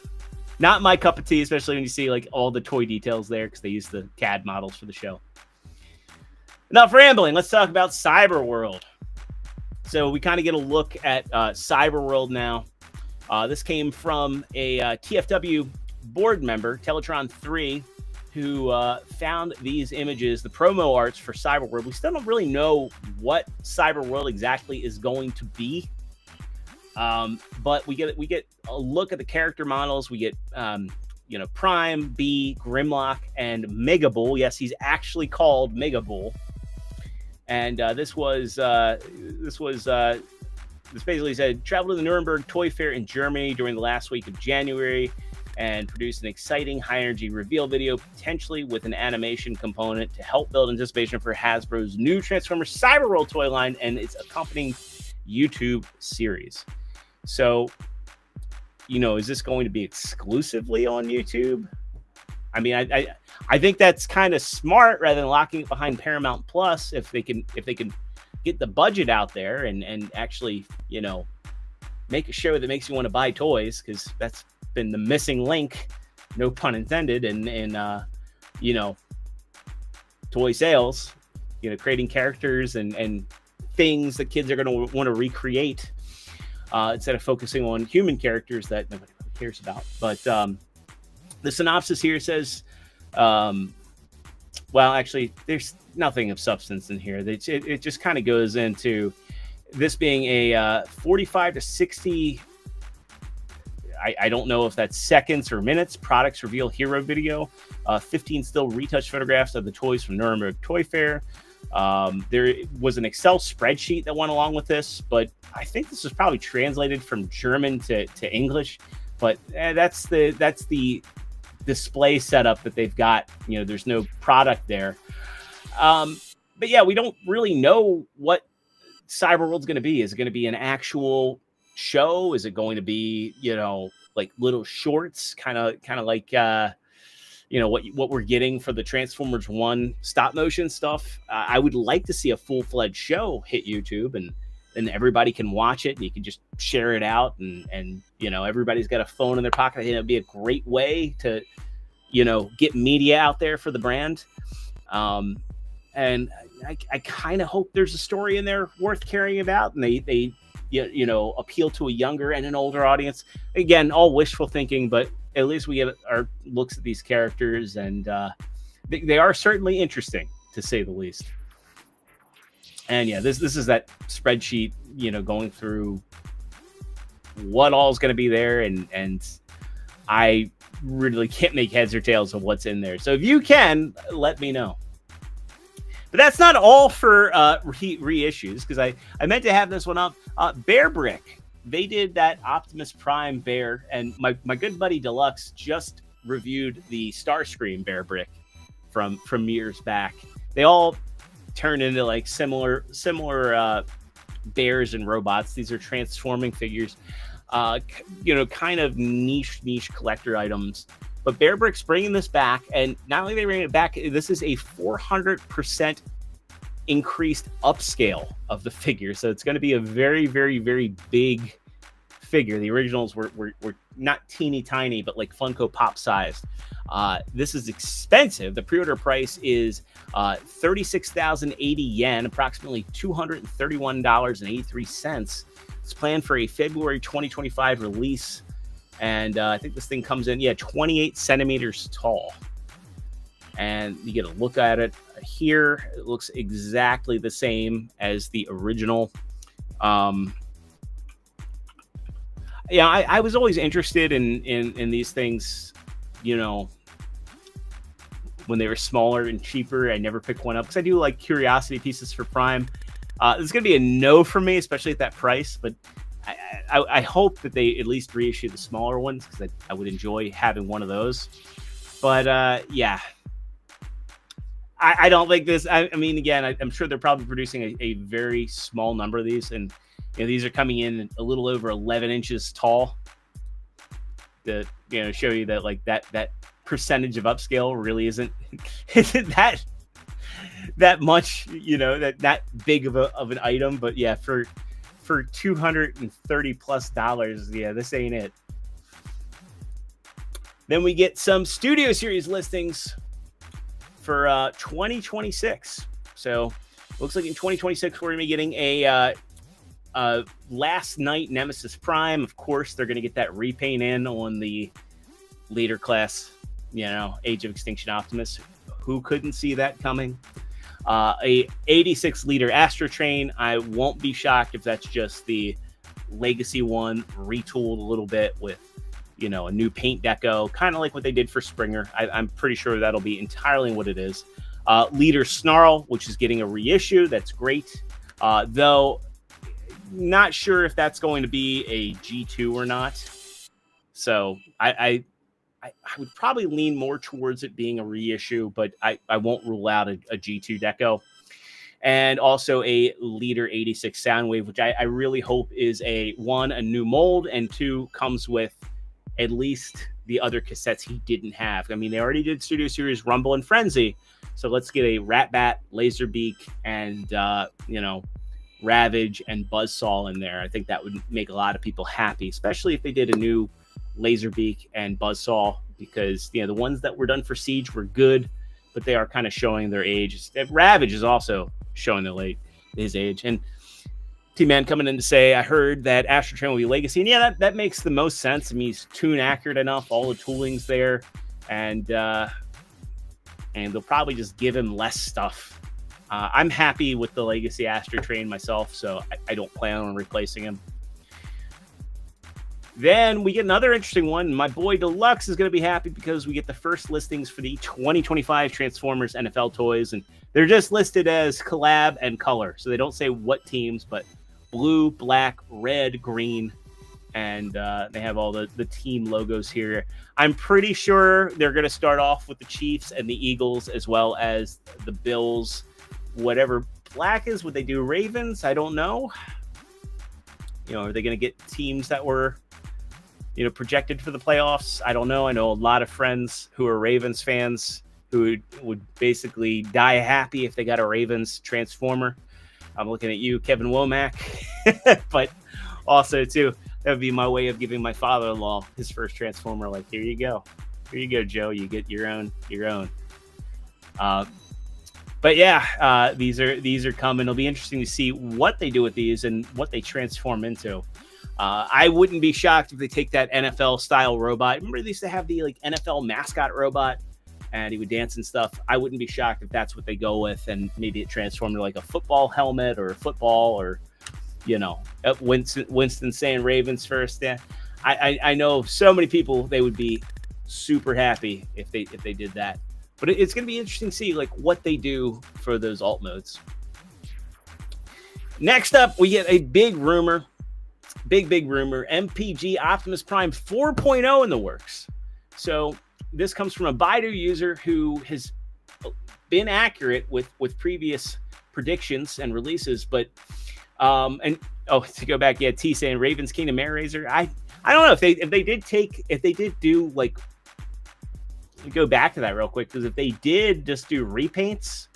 Speaker 1: not my cup of tea, especially when you see like all the toy details there, because they use the CAD models for the show. Enough rambling. Let's talk about Cyber World. So we kind of get a look at Cyber World now. This came from a TFW board member, Teletron 3, who found these images, the promo arts for Cyber World. We still don't really know what Cyber World exactly is going to be. But we get a look at the character models. We get Prime, B, Grimlock, and Mega Bull. Yes, he's actually called Mega Bull. And this basically said, traveled to the Nuremberg Toy Fair in Germany during the last week of January and produced an exciting high-energy reveal video, potentially with an animation component to help build anticipation for Hasbro's new Transformers Cyber World toy line and its accompanying YouTube series. So, is this going to be exclusively on YouTube? I mean, I think that's kind of smart rather than locking it behind Paramount Plus if they can get the budget out there and actually, make a show that makes you want to buy toys, because that's been the missing link, no pun intended, in toy sales, creating characters and things that kids are going to want to recreate instead of focusing on human characters that nobody really cares about. But the synopsis here says, actually, there's nothing of substance in here. It just kind of goes into this being a 45 to 60, I don't know if that's seconds or minutes, products reveal hero video, 15 still retouched photographs of the toys from Nuremberg Toy Fair. There was an Excel spreadsheet that went along with this, but I think this was probably translated from German to English. But that's the display setup that they've got. There's no product there. But yeah, we don't really know what Cyber World's going to be. Is it going to be an actual show? Is it going to be, like little shorts, kind of like, what we're getting for the Transformers 1 stop motion stuff? I would like to see a full-fledged show hit YouTube and everybody can watch it and you can just share it out and everybody's got a phone in their pocket. I think it'd be a great way to, get media out there for the brand. And I kind of hope there's a story in there worth caring about, and they appeal to a younger and an older audience. Again, all wishful thinking, but at least we get our looks at these characters, and they are certainly interesting, to say the least. And yeah, this is that spreadsheet, going through what all is going to be there, and I really can't make heads or tails of what's in there. So if you can, let me know. But that's not all for reissues, because I meant to have this one up. Bear Brick, they did that Optimus Prime Bear, and my good buddy Deluxe just reviewed the Starscream Bear Brick from years back. They all turn into like similar bears and robots. These are transforming figures, kind of niche collector items. But Bear Brick's bringing this back, and not only are they bringing it back, this is a 400% increased upscale of the figure. So it's going to be a very, very, very big figure. The originals were not teeny tiny, but like Funko Pop sized. This is expensive. The pre-order price is 36,080 yen, approximately $231.83. It's planned for a February 2025 release. And I think this thing comes in, 28 centimeters tall. And you get a look at it here. It looks exactly the same as the original. I was always interested in these things, when they were smaller and cheaper. I never picked one up because I do like curiosity pieces for Prime. This is going to be a no for me, especially at that price. But I hope that they at least reissue the smaller ones, because I would enjoy having one of those. But yeah, I don't think this. I mean, again, I'm sure they're probably producing a very small number of these, and these are coming in a little over 11 inches tall. To show you that like that percentage of upscale really isn't that much, that big of an item. But yeah, for $230+, yeah, this ain't it. Then we get some Studio Series listings for 2026. So looks like in 2026 we're gonna be getting a Last Night Nemesis Prime. Of course, they're gonna get that repaint in on the leader class, Age of Extinction Optimus. Who couldn't see that coming? A 86 liter Astro Train. I won't be shocked if that's just the legacy one retooled a little bit with a new paint deco, kind of like what they did for Springer. I'm pretty sure that'll be entirely what it is. Leader Snarl, which is getting a reissue. That's great. Though not sure if that's going to be a G2 or not. So I would probably lean more towards it being a reissue, but I won't rule out a G2 deco. And also a Leader 86 Soundwave, which I really hope is a new mold, and 2 comes with at least the other cassettes he didn't have. I mean, they already did Studio Series Rumble and Frenzy, so let's get a Ratbat, Laserbeak, and Ravage and Buzzsaw in there. I think that would make a lot of people happy, especially if they did a new Laserbeak and Buzzsaw, because the ones that were done for Siege were good, but they are kind of showing their age. Ravage is also showing his age. And T-Man coming in to say, I heard that Astro Train will be legacy. And yeah, that makes the most sense. I mean, he's tune accurate enough. All the tooling's there. And they'll probably just give him less stuff. I'm happy with the legacy Astro Train myself, so I don't plan on replacing him. Then we get another interesting one. My boy Deluxe is going to be happy because we get the first listings for the 2025 Transformers NFL toys. And they're just listed as collab and color. So they don't say what teams, but blue, black, red, green. And they have all the team logos here. I'm pretty sure they're going to start off with the Chiefs and the Eagles, as well as the Bills. Whatever black is, would they do Ravens? I don't know. Are they going to get teams that were projected for the playoffs? I don't know. I know a lot of friends who are Ravens fans who would basically die happy if they got a Ravens Transformer. I'm looking at you, Kevin Womack. But also, too, that would be my way of giving my father-in-law his first Transformer. Like, here you go, Joe. You get your own. But yeah, these are coming. It'll be interesting to see what they do with these and what they transform into. I wouldn't be shocked if they take that NFL style robot. Remember they used to have the NFL mascot robot, and he would dance and stuff. I wouldn't be shocked if that's what they go with, and maybe it transformed to a football helmet or a football, or Winston saying Ravens first. Yeah, I know so many people, they would be super happy if they did that. But it's going to be interesting to see what they do for those alt modes. Next up, we get a big rumor. Big rumor. MPG Optimus Prime 4.0 in the works. So this comes from a Baidu user who has been accurate with previous predictions and releases. But to go back, T saying Ravens Kingdom Air Razor. I don't know if they did do go back to that real quick, because if they did just do repaints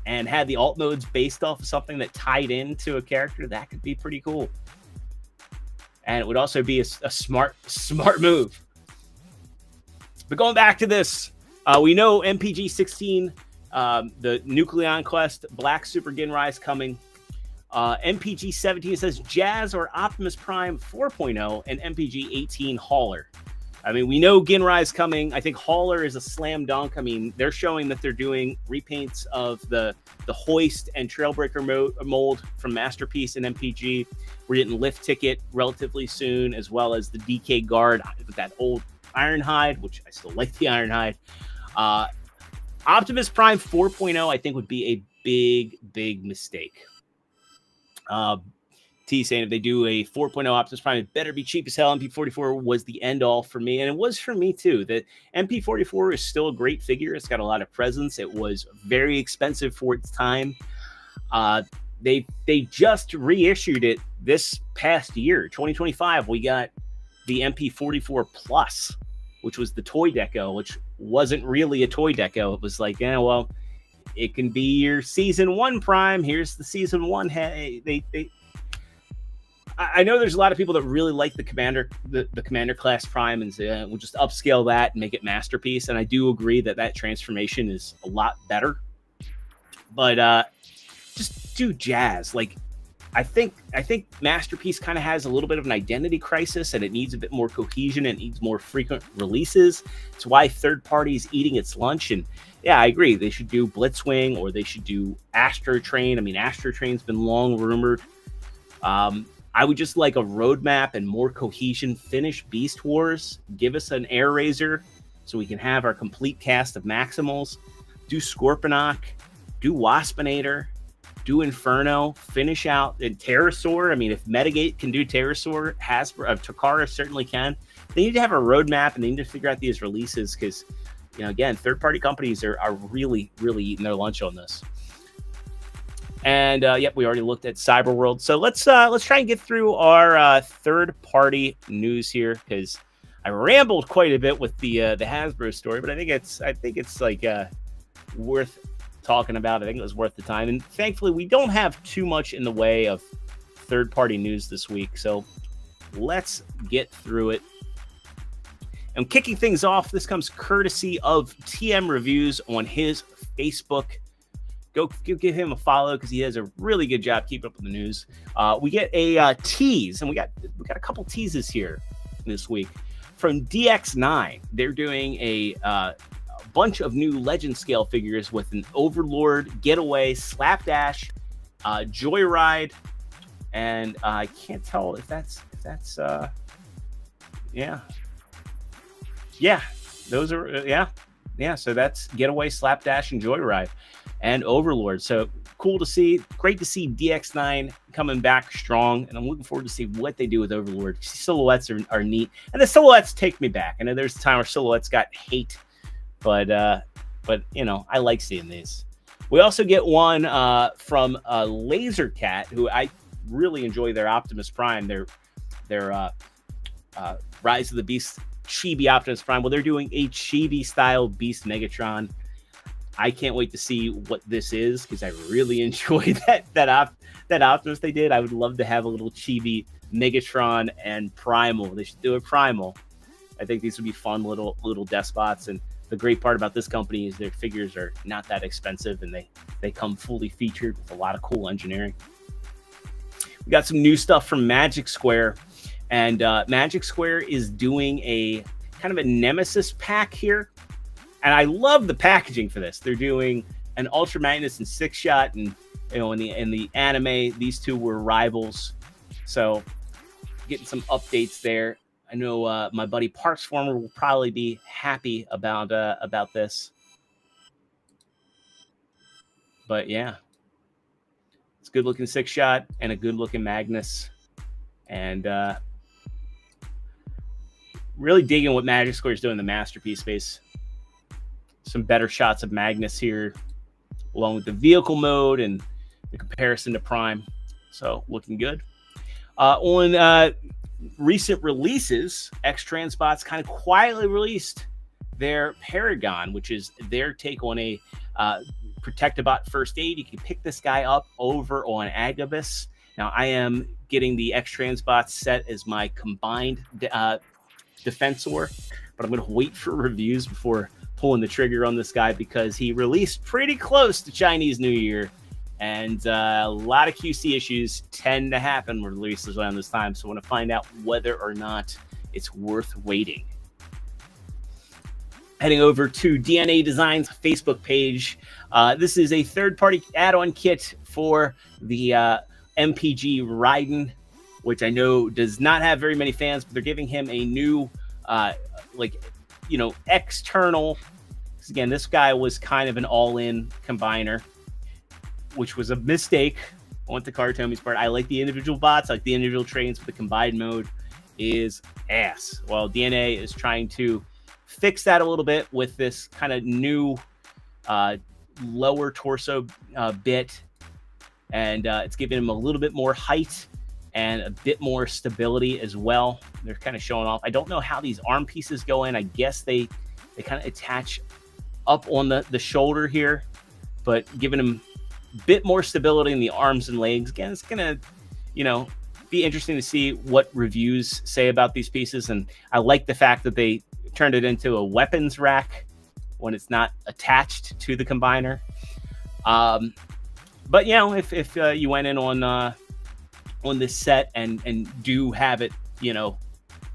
Speaker 1: and had the alt modes based off of something that tied into a character, that could be pretty cool. And it would also be a smart move. But going back to this, we know MPG 16, the Nucleon Quest Black Super Ginrai coming. MPG 17 says Jazz or Optimus Prime 4.0, and MPG 18 Hauler. I mean, we know Ginrai's coming. I think Hauler is a slam dunk. I mean, they're showing that they're doing repaints of the Hoist and Trailbreaker mold from Masterpiece and MPG. We're getting Lift Ticket relatively soon, as well as the DK Guard with that old Ironhide, which I still like the Ironhide. Optimus Prime 4.0, I think, would be a big mistake. T saying if they do a 4.0 Optimus Prime, it better be cheap as hell. MP44 was the end all for me, and it was for me too. The MP44 is still a great figure. It's got a lot of presence. It was very expensive for its time. They just reissued it this past year, 2025. We got the MP44 Plus, which was the toy deco, which wasn't really a toy deco. It was like, well, it can be your season 1 Prime. Here's the season 1. I know there's a lot of people that really like the Commander class Prime and say, we'll just upscale that and make it Masterpiece. And I do agree that transformation is a lot better. But just do Jazz. Like, I think Masterpiece kind of has a little bit of an identity crisis, and it needs a bit more cohesion and needs more frequent releases. It's why third party is eating its lunch. And yeah, I agree. They should do Blitzwing, or they should do Astro Train. I mean, Astro Train's been long rumored. I would just like a roadmap and more cohesion. Finish Beast Wars. Give us an Air Razor so we can have our complete cast of Maximals. Do Scorponok. Do Waspinator. Do Inferno. Finish out in Pterosaur. I mean, if Metagate can do Pterosaur, Takara certainly can. They need to have a roadmap, and they need to figure out these releases because, again, third-party companies are really, really eating their lunch on this. And yep, we already looked at Cyberworld. So let's try and get through our third-party news here, because I rambled quite a bit with the Hasbro story, but I think it's like worth talking about. I think it was worth the time, and thankfully we don't have too much in the way of third-party news this week. So let's get through it. And kicking things off, this comes courtesy of TM Reviews on his Facebook. Go give him a follow because he does a really good job keeping up with the news. We get a tease, and we got a couple teases here this week from DX9. They're doing a bunch of new Legend scale figures with an Overlord, Getaway, Slapdash, Joyride, and I can't tell if that's those are so that's Getaway, Slapdash, and Joyride, and Overlord. So cool to see. Great to see DX9 coming back strong, and I'm looking forward to see what they do with Overlord. Silhouettes are neat, and the silhouettes take me back. I know there's a time where silhouettes got hate, but I like seeing these. We also get one from Laser Cat, who I really enjoy their Optimus Prime. Their Rise of the Beast Chibi Optimus Prime. Well, they're doing a Chibi style Beast Megatron. I can't wait to see what this is because I really enjoyed that Optimus they did. I would love to have a little Chibi Megatron and Primal. They should do a Primal. I think these would be fun little despots. And the great part about this company is their figures are not that expensive, and they come fully featured with a lot of cool engineering. We got some new stuff from Magic Square, and Magic Square is doing a kind of a Nemesis pack here. And I love the packaging for this. They're doing an Ultra Magnus and Six Shot, and in the anime, these two were rivals. So getting some updates there. I know my buddy Parks Former will probably be happy about this. But yeah, it's a good looking Six Shot and a good looking Magnus, and really digging what Magic Square is doing in the Masterpiece space. Some better shots of Magnus here, along with the vehicle mode and the comparison to Prime. So looking good. On recent releases, X-Transbots kind of quietly released their Paragon, which is their take on a Protectobot First Aid. You can pick this guy up over on Agabus. Now, I am getting the X-Transbots set as my combined Defensor, but I'm going to wait for reviews before pulling the trigger on this guy because he released pretty close to Chinese New Year, and a lot of QC issues tend to happen when releases around this time. So I want to find out whether or not it's worth waiting. Heading over to DNA Design's Facebook page. This is a third-party add-on kit for the MPG Raiden, which I know does not have very many fans, but they're giving him a new, external. Again, this guy was kind of an all-in combiner, which was a mistake I want the Karatomi's part. I like the individual bots, I like the individual trains, but the combined mode is ass. Well, DNA is trying to fix that a little bit with this kind of new lower torso bit, and it's giving him a little bit more height and a bit more stability as well. They're kind of showing off. I don't know how these arm pieces go in. I guess they kind of attach up on the shoulder here, but giving him a bit more stability in the arms and legs. Again, it's gonna, be interesting to see what reviews say about these pieces. And I like the fact that they turned it into a weapons rack when it's not attached to the combiner. But if you went in on this set and do have it,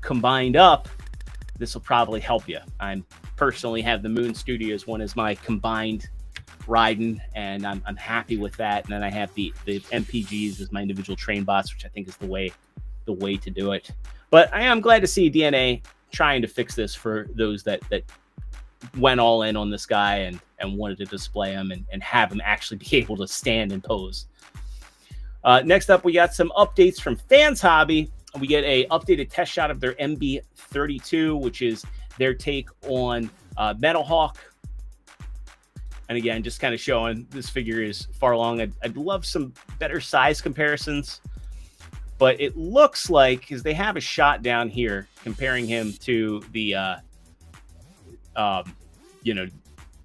Speaker 1: combined up, this will probably help you. I personally have the Moon Studios one as my combined Raiden, and I'm happy with that. And then I have the MPGs as my individual train bots, which I think is the way to do it. But I am glad to see DNA trying to fix this for those that went all in on this guy and wanted to display him and have him actually be able to stand and pose. Next up, we got some updates from FansHobby. We get a updated test shot of their MB32, which is their take on Metal Hawk. And again, just kind of showing this figure is far along. I'd love some better size comparisons, but it looks like, because they have a shot down here comparing him to the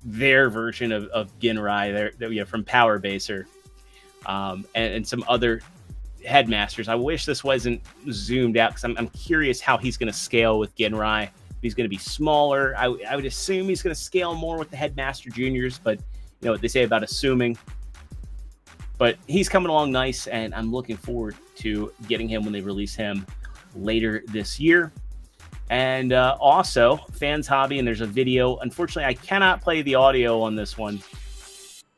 Speaker 1: their version of Ginrai there from Power Baser, and some other headmasters. I wish this wasn't zoomed out, because I'm curious how he's going to scale with Ginrai. He's going to be smaller. I would assume he's going to scale more with the Headmaster Juniors, but you know what they say about assuming. But he's coming along nice, and I'm looking forward to getting him when they release him later this year. And also, FansHobby, and there's a video. Unfortunately, I cannot play the audio on this one.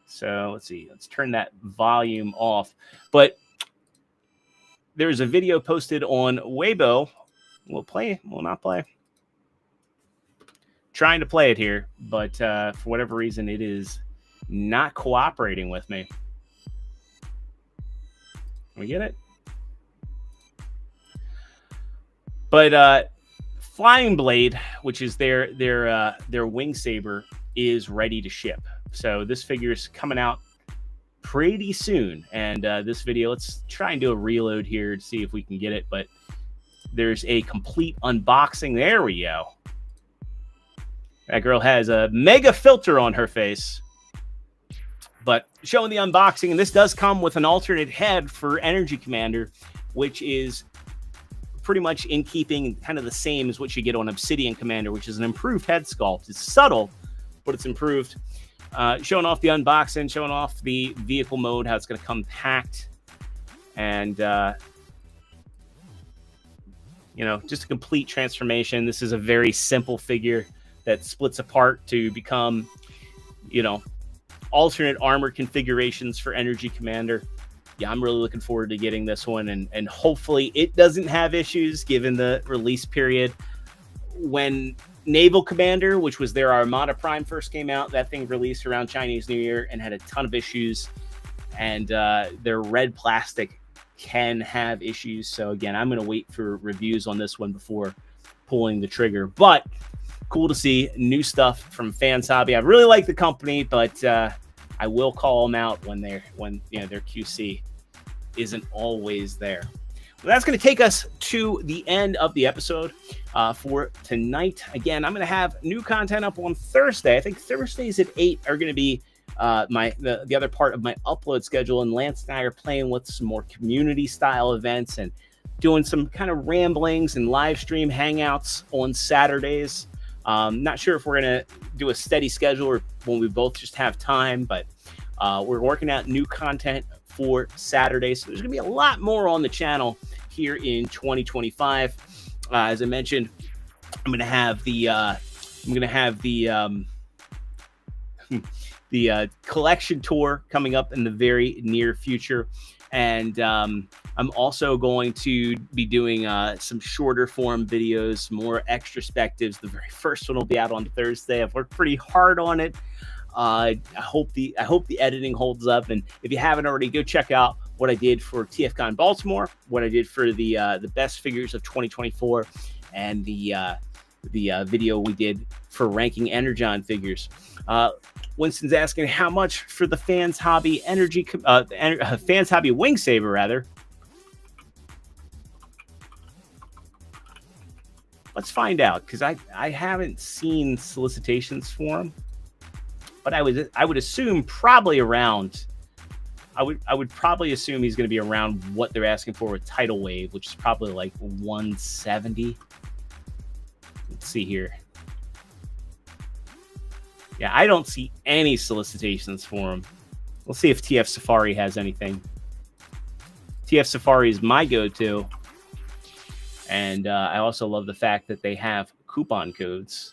Speaker 1: So let's see. Let's turn that volume off. But there's a video posted on Weibo. We'll not play. Trying to play it here, but for whatever reason, it is not cooperating with me. We get it? But Flying Blade, which is their wing saber, is ready to ship. So this figure is coming out pretty soon. And this video, let's try and do a reload here to see if we can get it. But there's a complete unboxing. There we go. That girl has a mega filter on her face. But showing the unboxing, and this does come with an alternate head for Energy Commander, which is pretty much in keeping, kind of the same as what you get on Obsidian Commander, which is an improved head sculpt. It's subtle, but it's improved. Showing off the unboxing, showing off the vehicle mode, how it's going to come packed. And, just a complete transformation. This is a very simple figure that splits apart to become, alternate armor configurations for Energy Commander. Yeah, I'm really looking forward to getting this one, and hopefully it doesn't have issues given the release period. When Naval Commander, which was their Armada Prime, first came out, that thing released around Chinese New Year and had a ton of issues, and their red plastic can have issues. So again, I'm going to wait for reviews on this one before pulling the trigger, but cool to see new stuff from FansHobby. I really like the company, but I will call them out when their QC isn't always there. Well, that's going to take us to the end of the episode for tonight. Again, I'm going to have new content up on Thursday. I think Thursdays at 8 are going to be the other part of my upload schedule, and Lance and I are playing with some more community style events and doing some kind of ramblings and live stream hangouts on Saturdays. Not sure if we're going to do a steady schedule or when we both just have time, but we're working out new content for Saturday. So there's going to be a lot more on the channel here in 2025. As I mentioned, I'm going to have the collection tour coming up in the very near future. And I'm also going to be doing some shorter form videos, more extrospectives. The very first one will be out on Thursday. I've worked pretty hard on it. I hope the editing holds up. And if you haven't already, go check out what I did for TFCon Baltimore, what I did for the best figures of 2024, and the video we did for ranking Energon figures. Winston's asking how much for the FansHobby FansHobby Wing Saber, rather. Let's find out, because I haven't seen solicitations for them, but I would assume probably around. I would probably assume he's going to be around what they're asking for with Tidal Wave, which is probably like 170. Let's see here. Yeah, I don't see any solicitations for him. We'll see if TF Safari has anything. TF Safari is my go-to. And I also love the fact that they have coupon codes.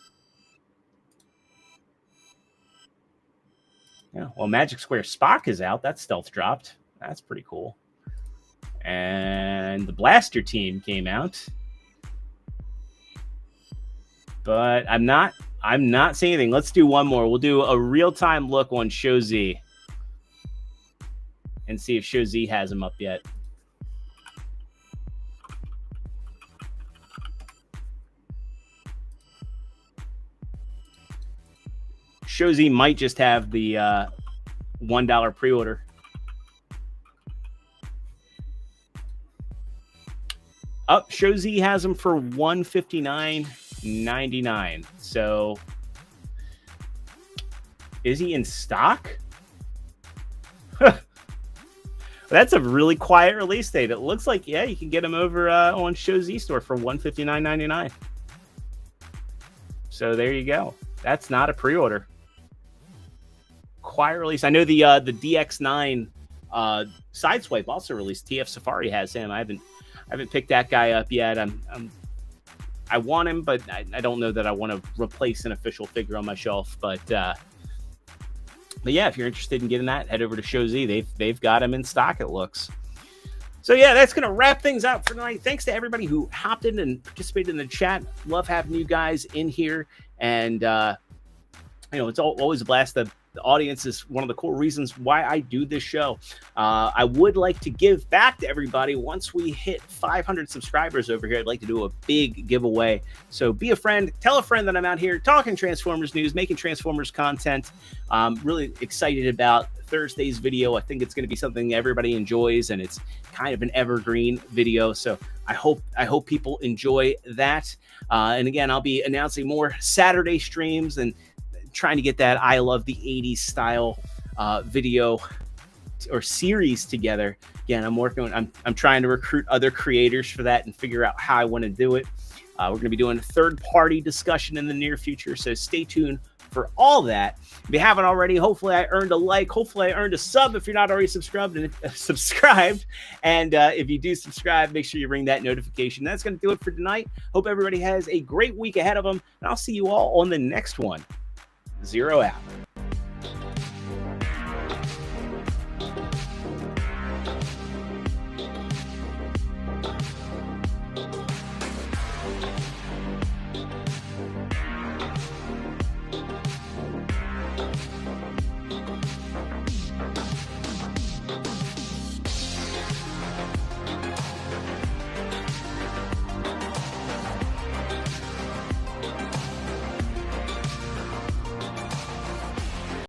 Speaker 1: Yeah, well, Magic Square Spock is out. That stealth dropped. That's pretty cool. And the Blaster team came out. But I'm not seeing anything. Let's do one more. We'll do a real-time look on Show Z and see if Show Z has them up yet. Show Z might just have the $1 pre-order. Show Z has them for $159.99. So, is he in stock? That's a really quiet release date. It looks like, yeah, you can get him over on Show Z store for $159.99. So there you go. That's not a pre-order. Quiet release. I know the DX9 Sideswipe also released. TF Safari has him. I haven't picked that guy up yet. I want him, but I don't know that I want to replace an official figure on my shelf. But yeah, if you're interested in getting that, head over to Show Z. They've got him in stock, it looks. So yeah, that's going to wrap things up for tonight. Thanks to everybody who hopped in and participated in the chat. Love having you guys in here. And, it's always a blast. The audience is one of the core reasons why I do this show. I would like to give back to everybody. Once we hit 500 subscribers over here, I'd like to do a big giveaway. So be a friend. Tell a friend that I'm out here talking Transformers news, making Transformers content. Really excited about Thursday's video. I think it's going to be something everybody enjoys, and it's kind of an evergreen video. So I hope people enjoy that. And again, I'll be announcing more Saturday streams and trying to get that I Love the 80s style video or series together. Again, I'm trying to recruit other creators for that and figure out how I want to do it. We're going to be doing a third-party discussion in the near future, so stay tuned for all that. If you haven't already, hopefully I earned a like. Hopefully I earned a sub if you're not already subscribed. And if you do subscribe, make sure you ring that notification. That's going to do it for tonight. Hope everybody has a great week ahead of them, and I'll see you all on the next one. 0 out.